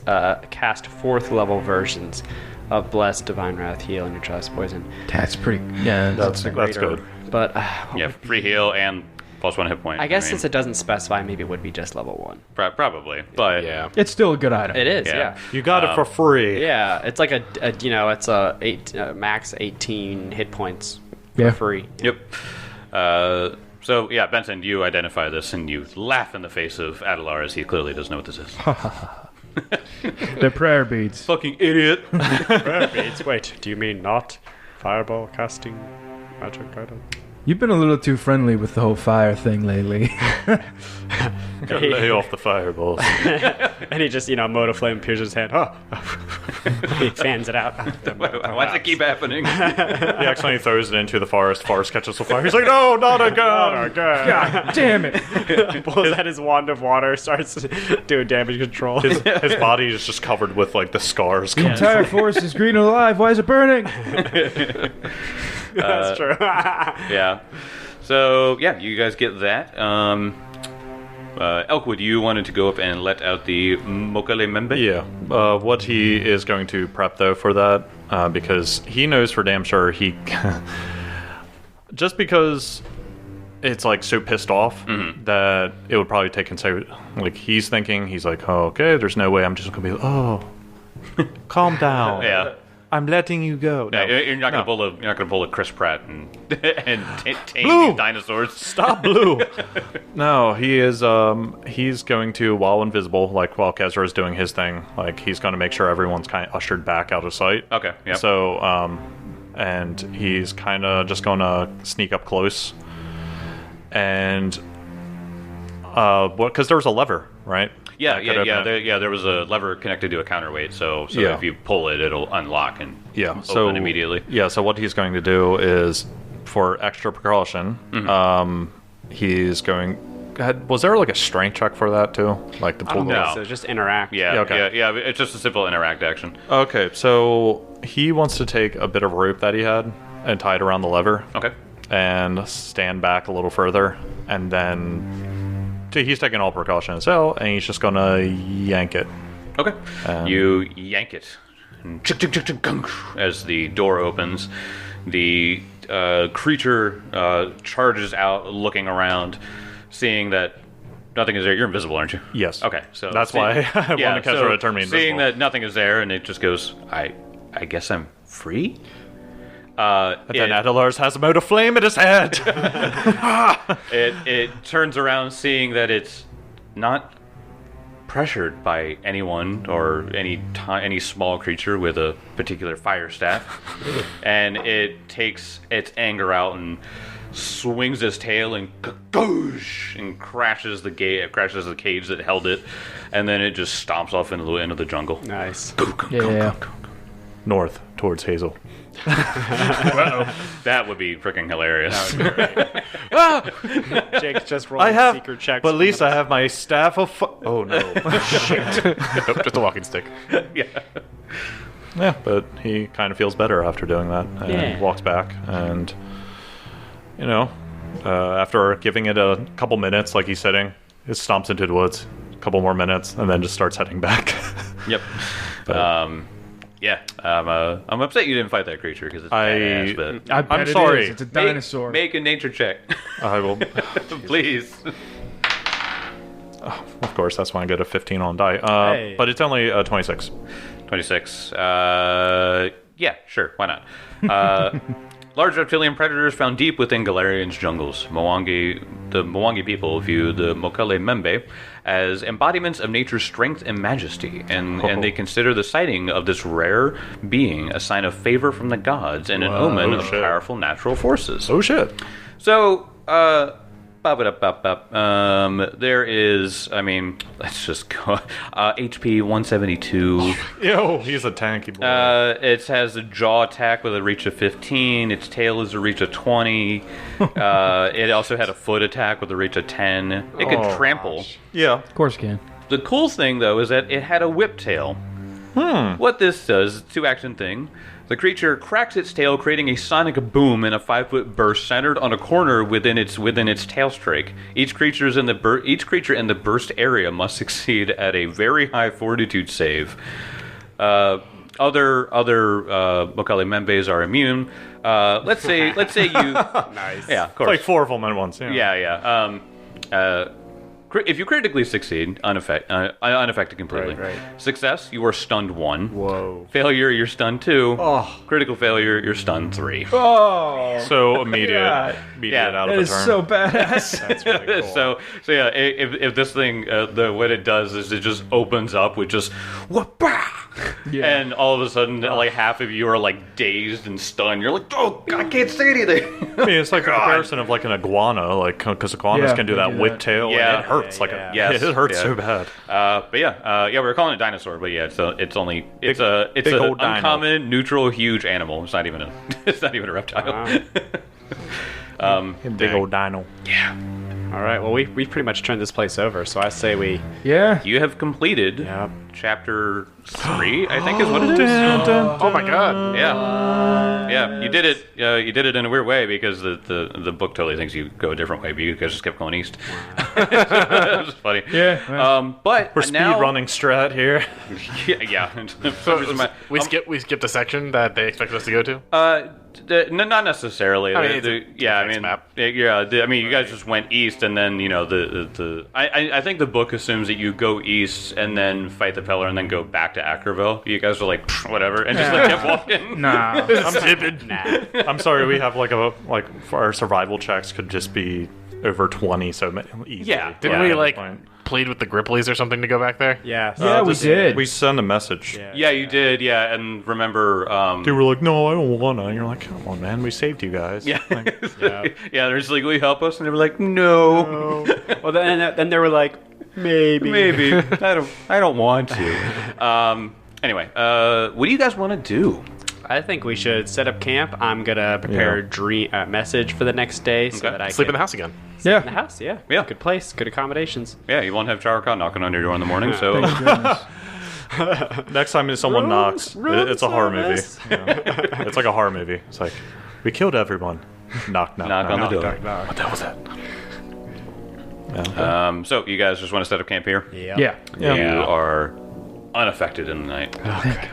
cast 4th level versions of bless, divine wrath, heal, and neutralize poison. That's pretty. Yeah, That's good. But Yeah, free heal and plus 1 hit point. I guess mean, since it doesn't specify, maybe it would be just level 1. probably, but yeah. it's still a good item. It is, Yeah. yeah. You got it for free. Yeah, it's like it's a max 18 hit points for Yeah. free. Yep. So yeah, Benson, you identify this and you laugh in the face of Adelar as he clearly doesn't know what this is. The prayer beads. Fucking idiot. Wait, do you mean not fireball casting magic item? You've been a little too friendly with the whole fire thing lately. Gotta lay off the fireballs. And he just, mote of flame appears in his hand. Oh. He fans it out. Why does it keep happening? He accidentally throws it into the forest. Forest catches the fire. He's like, no, not again. God damn it! Pulls out his wand of water, starts doing damage control. His body is just covered with like the scars. The entire forest is green and alive. Why is it burning? That's true. Yeah. So yeah, you guys get that. Elkwood, you wanted to go up and let out the Mokale Membe? Yeah. What he is going to prep, though, for that, because he knows for damn sure he... just because it's, like, so pissed off that it would probably take like, he's thinking, he's like, oh, okay, there's no way I'm just going to be, oh, calm down. Yeah. I'm letting you go. No, No, you're not no. gonna pull a Chris Pratt and tame Blue! these dinosaurs. Stop, Blue. No, he is. He's going to, while invisible, like while Kezra is doing his thing, like he's going to make sure everyone's kind of ushered back out of sight. Okay. Yeah. So, and he's kind of just going to sneak up close, and because there was a lever, right? Yeah, That could open it. there was a lever connected to a counterweight, so Yeah. if you pull it, it'll unlock and Yeah. open immediately. Yeah. So what he's going to do is, for extra precaution, he's going. Was there like a strength check for that too? Like the I don't pull. think No. so. Just interact. Yeah, Yeah, okay. yeah. It's just a simple interact action. Okay, so he wants to take a bit of rope that he had and tie it around the lever Okay. and stand back a little further, and then he's taking all precaution as well, and he's just gonna yank it. Okay. You yank it. And chick, chick, chick, chick, gunk, as the door opens, the creature charges out, looking around, seeing that nothing is there. You're invisible, aren't you? Yes. Okay, so That's why I wanted Kezra to turn me invisible. Seeing that nothing is there, and it just goes, I guess I'm free. And then Adelars has a mote of flame in his head. It turns around, seeing that it's not pressured by anyone or any small creature with a particular fire staff, and it takes its anger out and swings its tail and goosh, and crashes the cage that held it, and then it just stomps off into the jungle. Nice. Yeah. North towards Hazel. That would be freaking hilarious. Jake's just rolling secret checks. but at least I have my staff of. Oh no! Nope, just a walking stick. Yeah. Yeah, but he kind of feels better after doing that, and Yeah. walks back, and after giving it a couple minutes, like he's sitting, it stomps into the woods. A couple more minutes, and then just starts heading back. Yep. Yeah. I'm upset you didn't fight that creature because it's badass, but I bet I'm it sorry. is. It's a dinosaur. Make a nature check, I will. please. Of course, that's why I get a 15 on die. Hey. But it's only 26. 26. Yeah, sure. Why not? Large reptilian predators found deep within Galarian's jungles. The Mwangi people view the Mokale Membe as embodiments of nature's strength and majesty, and they consider the sighting of this rare being a sign of favor from the gods and an omen of shit. powerful natural forces. Oh shit! So, there is, let's just go. HP 172. Yo, he's a tanky boy. It has a jaw attack with a reach of 15. Its tail is a reach of 20. It also had a foot attack with a reach of 10. It could trample. yeah. Of course you can. The cool thing, though, is that it had a whip tail. What this does, 2-action thing. The creature cracks its tail, creating a sonic boom in a 5-foot burst centered on a corner within its tail strike. Each creature in the burst area must succeed at a very high fortitude save. Other Mokale Membes are immune. Let's say you. Nice. Yeah, of course. Like 4 of them at once. Yeah. Yeah. If you critically succeed, unaffected completely. Right. Success, you are stunned 1. Whoa. Failure, you're stunned 2. Critical failure, you're stunned 3. Oh, So immediate Yeah. out that of is the turn. so badass. That's really cool. So yeah, if this thing, what it does is it just opens up with just wha-bah! Yeah. And all of a sudden, like half of you are like dazed and stunned. You're like, oh, I can't say anything. I mean, it's like a comparison of like an iguana, like because iguanas Yeah, can do they that do whip that. tail, Yeah. and it hurts like Yeah. Yes, it hurts yeah. so bad. But we were calling it dinosaur, but yeah, it's an big an old dino. uncommon, neutral, huge animal. It's not even a reptile. Big old dino. Yeah. All right. Well, we pretty much turned this place over, so I say we. Yeah. You have completed Yep. chapter 3, I think is what it is. Oh my god. Yeah, you did it. You did it in a weird way because the book totally thinks you go a different way, but you guys just kept going east. It was funny. Yeah. But We're speed now, running strat here. Yeah. So we skipped a section that they expected us to go to. Not necessarily. I mean, it's a nice map. I mean, you guys just went east, and then I think the book assumes that you go east and then fight the Peller and then go back to Ackerville. You guys are like "Pfft, whatever, and just kept walking. Nah. I'm stupid. I'm sorry, we have for our survival checks could just be over 20, so easy. Yeah. Didn't we plead with the Gripplies or something to go back there? Yeah. Yeah, we did. We send a message. Yeah, you did. Yeah, and remember. They were like, no, I don't wanna. And you're like, come on, man, we saved you guys. Yeah. Like, They're just like, will you help us? And they were like, no. Well, then they were like, maybe. Maybe. I don't want to. Anyway, what do you guys want to do? I think we should set up camp. I'm gonna prepare a dream message for the next day so that I Sleep can in the house again. in the Yeah. house. Yeah. Yeah. Good place. Good accommodations. Yeah, you won't have Characon knocking on your door in the morning, so next time someone knocks, it's a horror movie. service. It's like a horror movie. It's like, we killed everyone. Knock, knock, knock on the door. What the hell was that? So you guys just want to set up camp here? Yeah. You are unaffected in the night.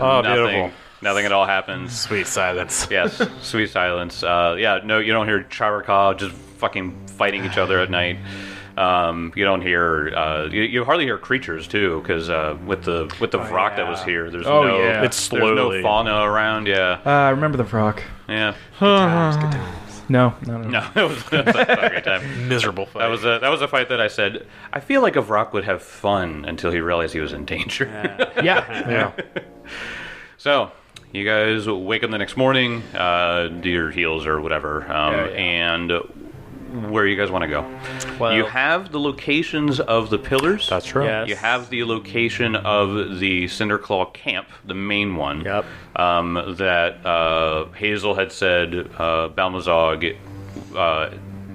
Oh, Nothing. beautiful. Nothing at all happens. Sweet silence. Yes, sweet silence. No, you don't hear Charaka just fucking fighting each other at night. You don't hear. You hardly hear creatures too, because with the Vrock that was here, there's Oh, no. yeah. It's There's no slowly. fauna around. Yeah, I remember the Vrock. yeah. No. No, it was a great time. Miserable fight. That was a fight that I said I feel like a Vrock would have fun until he realized he was in danger. Yeah. Yeah. So, you guys wake up the next morning, do your heals or whatever, and where you guys want to go. Well, You have the locations of the pillars. That's true. Yes. You have the location of the Cinderclaw camp, the main one. Yep. That Hazel had said Balmazog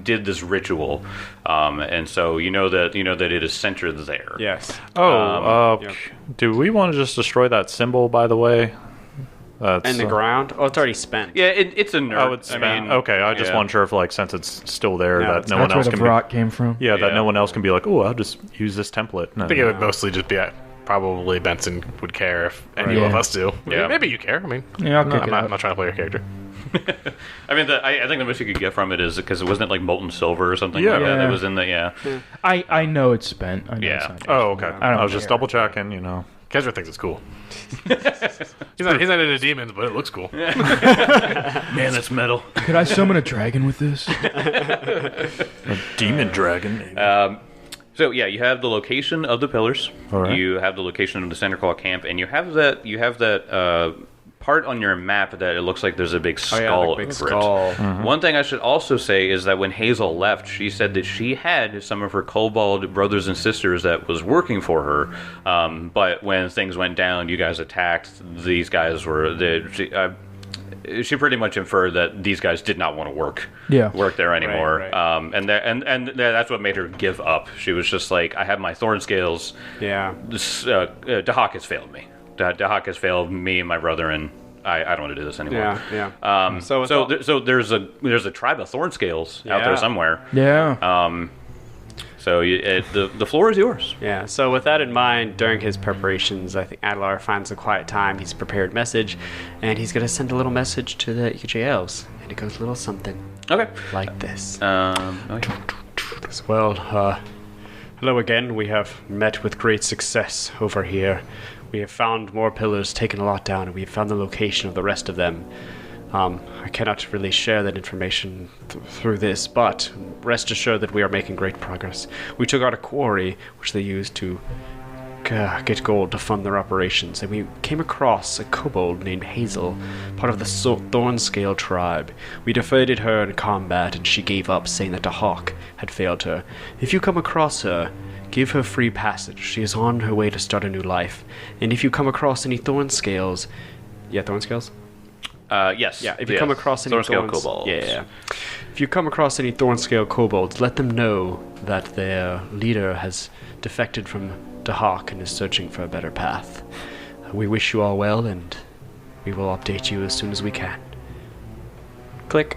did this ritual, and so you know that it is centered there. Yes. Do we want to just destroy that symbol, by the way? That's, And the ground. Oh, it's already spent. Yeah, it's inert. Oh, it's okay. I just yeah. wasn't sure if, since it's still there, No, that it's no not. one That's where else the can be. Vrock came from. Yeah, that Yeah. no one else can be like, oh, I'll just use this template. No, I think it would mostly just be probably Benson would care if any Right. of us do. Yeah. Maybe you care. I mean, Yeah, I'll kick I'm it not, out. trying to play your character. I mean, I think the most you could get from it is because it wasn't like molten silver or something Yeah. like that. Yeah. It was in the I know it's spent. I know Yeah. it's not Oh, okay. I don't I was just care. double checking, you know. Kezra thinks it's cool. He's not into demons, but it looks cool. man, that's metal. Could I summon a dragon with this? A demon dragon, maybe. So yeah, you have the location of the pillars. All right. You have the location of the Cinderclaw camp, and you have that part on your map that it looks like there's a big skull big over skull. it. One thing I should also say is that when Hazel left, she said that she had some of her kobold brothers and sisters that was working for her, but when things went down, you guys attacked. These guys were she pretty much inferred that these guys did not want to work there anymore. Right. And that's what made her give up. She was just like, I have my thorn scales. Yeah. Dahak has failed me. Dahak has failed me and my brother, and I don't want to do this anymore. Yeah. So there's a tribe of thorn scales out there Yeah. somewhere. Yeah. So the floor is yours. Yeah, so with that in mind, during his preparations, I think Adelar finds a quiet time. He's prepared a message, and he's going to send a little message to the EJ elves. And it goes a little something Okay. like this. Okay. Well, hello again. We have met with great success over here. We have found more pillars, taken a lot down, and we have found the location of the rest of them. I cannot really share that information through this, but rest assured that we are making great progress. We took out a quarry, which they used to get gold to fund their operations, and we came across a kobold named Hazel, part of the Thornscale tribe. We defeated her in combat, and she gave up, saying that the hawk had failed her. If you come across her, give her free passage. She is on her way to start a new life. And if you come across any Thornscales... Yeah, Thornscales? Yes. Yeah, if you come across any Thornscale thorns, kobolds. yeah. If you come across any Thornscale kobolds, let them know that their leader has defected from Dahak and is searching for a better path. We wish you all well, and we will update you as soon as we can. Click.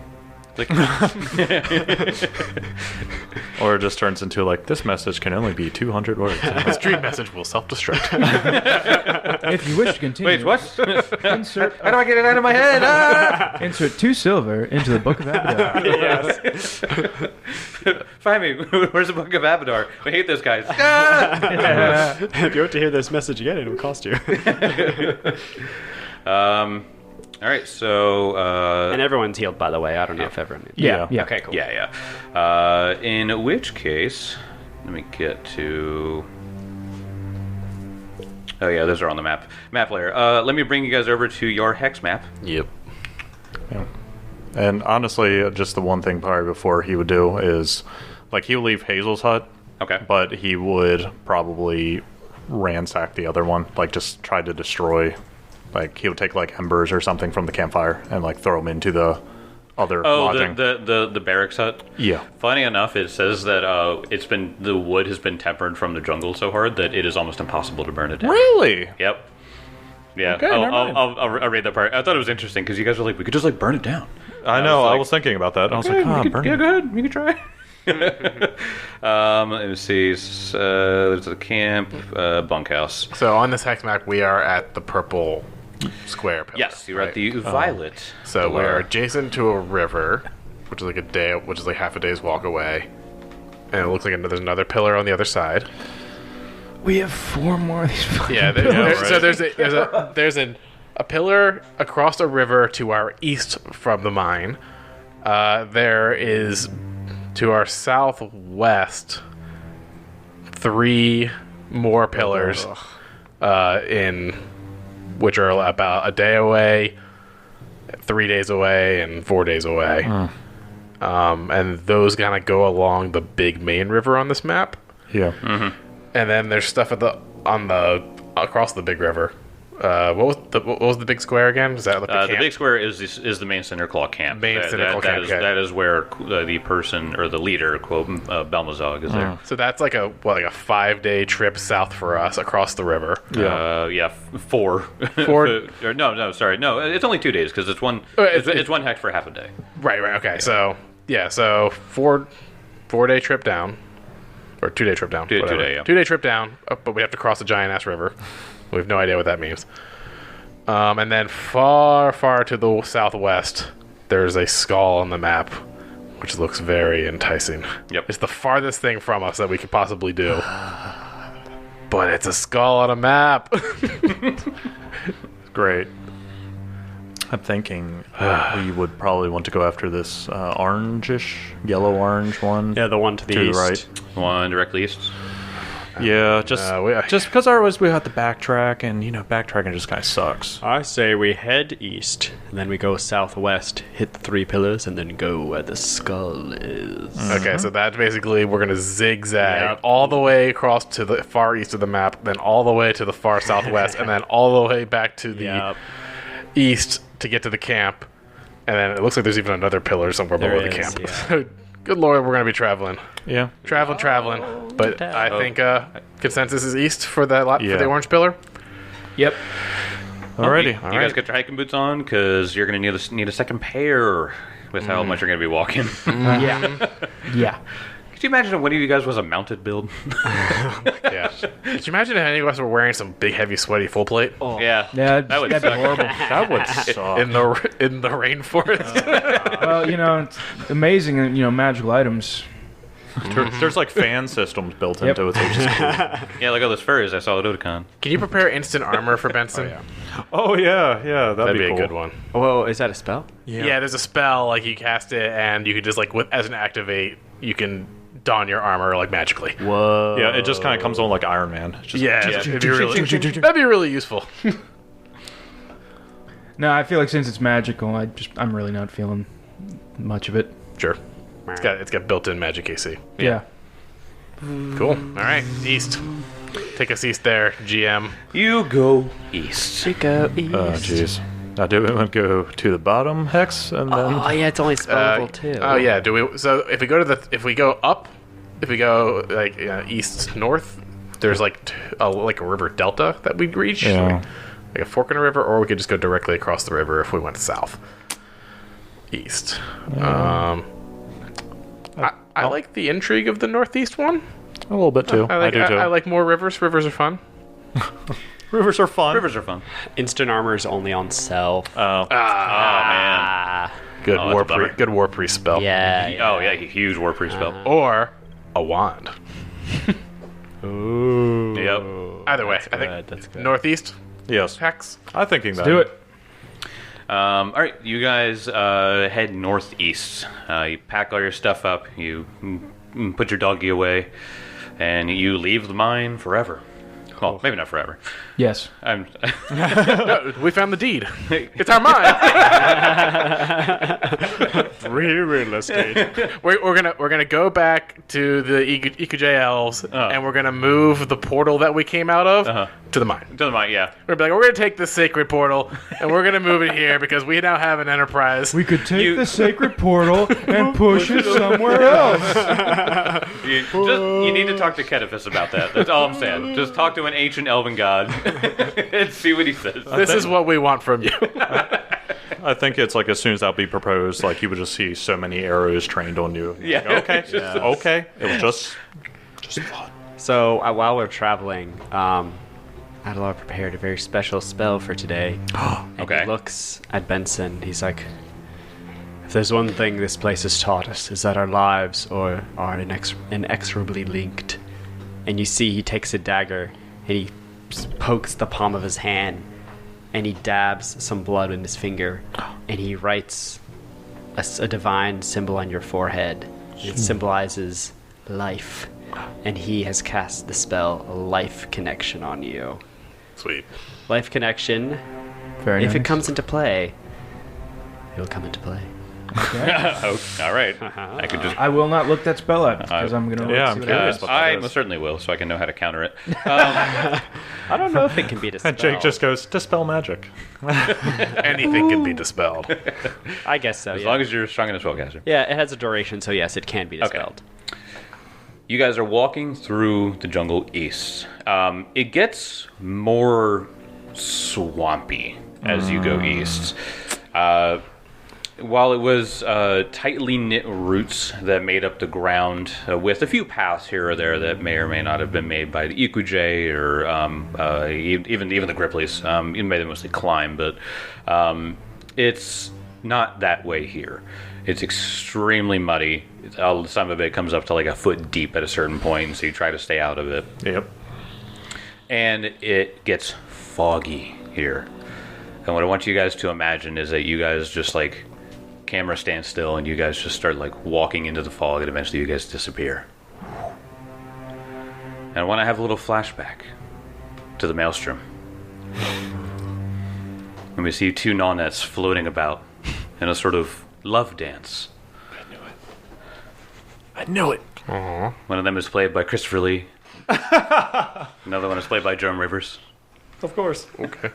Or it just turns into like, this message can only be 200 words. This dream message will self-destruct. If you wish to continue, Wait, what? insert How do I get it out of my head? Ah! insert 2 silver into the Book of Abadar. Yes. Find me. Where's the Book of Abadar? We hate those guys. Ah! If you want to hear this message again, it'll cost you. All right, so And everyone's healed, by the way. I don't know if everyone is. Yeah. Okay, cool. yeah. In which case, let me get to. Oh yeah, those are on the map layer. Let me bring you guys over to your hex map. Yep. Yeah. And honestly, just the one thing probably before he would do is, like, he would leave Hazel's hut, Okay. but he would probably ransack the other one, like just try to destroy. Like, he would take like embers or something from the campfire and like throw them into the other lodging. the barracks hut. Yeah. Funny enough, it says that the wood has been tempered from the jungle so hard that it is almost impossible to burn it down. Really? Yep. Yeah. Okay, never mind. I'll read that part. I thought it was interesting because you guys were like, we could just like burn it down. I know. was I like, was thinking about that. I was like, burn yeah, it. go ahead. You can try. Let me see. There's the camp, bunkhouse. So on this hex map, we are at the purple square pillar. Yes, you're right? at the violet. So pillar. we're adjacent to a river, which is like half a day's walk away, and it looks like there's another pillar on the other side. We have 4 more of these fucking Yeah. pillars. So there's a pillar across a river to our east from the mine. There is to our southwest 3 more pillars, which are about a day away, 3 days away, and 4 days away. And those kind of go along the big main river on this map. Yeah. And then there's stuff across the big river. What was the big square again? Is that like the camp? The big square is the main Cinderclaw camp. Main Cinderclaw camp, okay. That is where the person or the leader, quote, Belmazog, is there. So that's like a 5-day trip south for us across the river. Yeah, 4. 4. No, sorry, no. It's only 2 days because it's one. It's- It's one hex for half a day. Right. Okay. So 4-day trip down, or 2-day trip down. 2-day, yeah. 2-day trip down, but we have to cross a giant ass river. We have no idea what that means. And then far to the southwest, there's a skull on the map, which looks very enticing. Yep. It's the farthest thing from us that we could possibly do. But it's a skull on a map. Great. I'm thinking we would probably want to go after this orangish, yellow-orange one. Yeah, the one to the east. Right. One directly east. Yeah, just we- because otherwise we have to backtrack, and backtracking just kind of sucks. I say we head east, and then we go southwest, hit the 3 pillars, and then go where the skull is. Okay, so that's basically we're going to zigzag Yep. all the way across to the far east of the map, then all the way to the far southwest, and then all the way back to the Yep. east to get to the camp. And then it looks like there's even another pillar somewhere There below the is, camp. yeah. Good lord, we're going to be traveling. Yeah. Traveling. But I think consensus is east for Yeah. for the orange pillar. Yep. Alrighty. You guys get your hiking boots on because you're going to need a second pair with how much you're going to be walking. Yeah. Yeah. Could you imagine if one of you guys was a mounted build? Yeah. Could you imagine if any of us were wearing some big, heavy, sweaty full plate Yeah. Yeah, That would that'd be suck. horrible. That would suck. in the rainforest? Well, it's amazing, magical items. There's like fan systems built into it, so it's just cool. Yeah, like all those furries I saw at Otakon. Can you prepare instant armor for Benson? Oh yeah, that'd That'd be cool. a good one. Oh, is that a spell? Yeah, there's a spell, like you cast it, and you could just, as an activate, you can don your armor, magically. Whoa. Yeah, it just kind of comes on like Iron Man. It's just, That'd be really useful. No, I feel like since it's magical, I'm really not feeling much of it. Sure. It's got built-in magic AC. Yeah. Cool. All right, east. Take us east there, GM. You go east. We go east. Oh jeez. Now, do we want to go to the bottom hex and then? Oh yeah, it's only spellable too. Oh yeah. Do we? So if we go up, if we go like east north, there's like like a river delta that we reach, Yeah. like a fork in a river, or we could just go directly across the river if we went south, east. I like the intrigue of the northeast one. A little bit too. I do too. I like more rivers. Rivers are fun. Rivers are fun. Rivers are fun. Instant armor is only on self. Oh man. Good Oh, that's a bummer. good war priest spell. Yeah. Oh yeah, huge war priest spell. Or a wand. Ooh. Yep. Either way, I good, think that's good. northeast Yes. hex. I'm thinking that. Do it. All right, you guys head northeast. You pack all your stuff up. You put your doggy away, and you leave the mine forever. Well, maybe not forever. Yes. I'm, No, we found the deed. It's our mine. Free real estate. we're gonna go back to the EQJ elves, and we're gonna move the portal that we came out of to the mine. doesn't mind. Yeah. We're gonna be like, we're gonna take the sacred portal, and we're gonna move it here because we now have an enterprise. We could take You- the sacred portal and push it somewhere else. You need to talk to Kedifus about that. That's all I'm saying. Just talk to an ancient elven god and see what he says. This is what we want from you. I think it's like as soon as that be proposed, like you would just see so many arrows trained on you. Yeah. Like, okay. Okay. It was just fun. So while we're traveling, Adelar prepared a very special spell for today. And Okay. he looks at Benson. He's like, if there's one thing this place has taught us, is that our lives are inexorably linked. And you see he takes a dagger and he pokes the palm of his hand and he dabs some blood in his finger and he writes a divine symbol on your forehead. It symbolizes life. And he has cast the spell Life Connection on you. Sweet. Life Connection, Very if nice. it comes into play, it'll come into play. Oh, all right. I could just. I will not look that spell up because I'm gonna. Yeah, see I'm what curious it is. about that I is. most certainly will, so I can know how to counter it. I don't know if it can be And dispelled. Jake just goes, dispel magic. Anything can be dispelled. I guess so, As yeah. long as you're strong enough spellcaster. Yeah, it has a duration, so yes, it can be dispelled. You guys are walking through the jungle east. It gets more swampy as you go east. While it was tightly knit roots that made up the ground, with a few paths here or there that may or may not have been made by the EQJ or even the Grippleys, even by they mostly climb, but it's not that way here. It's extremely muddy. Some of it comes up to like a foot deep at a certain point, so you try to stay out of it. Yep. And it gets foggy here. And what I want you guys to imagine is that you guys just like camera stands still and you guys just start like walking into the fog and eventually you guys disappear. And I want to have a little flashback to the maelstrom. And we see two Nonets floating about in a sort of love dance. I knew it. One of them is played by Christopher Lee. Another one is played by Jerome Rivers. Of course. Okay.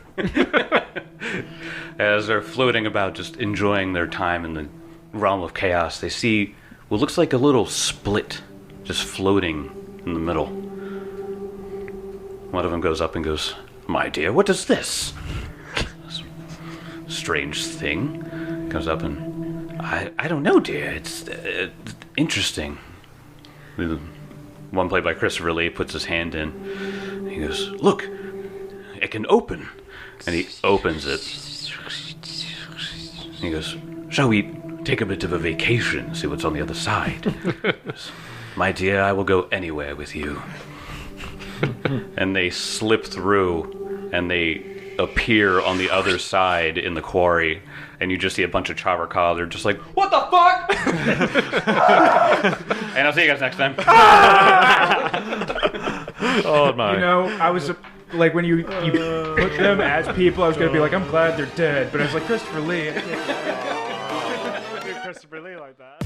As they're floating about, just enjoying their time in the realm of chaos, they see what looks like a little split just floating in the middle. One of them goes up and goes, "My dear, what is this? Strange thing." Goes up and, I don't know, dear. It's interesting. The one played by Christopher Lee puts his hand in. He goes, "Look, it can open." And he opens it. And he goes, "Shall we take a bit of a vacation, see what's on the other side?" "My dear, I will go anywhere with you." And they slip through, and they appear on the other side in the quarry, and you just see a bunch of Chavarka. They're just like, "What the fuck?" And I'll see you guys next time. Oh my. You know, I was like when you put them as people, I was gonna be like, I'm glad they're dead, but I was like Christopher Lee. do Christopher Lee like that.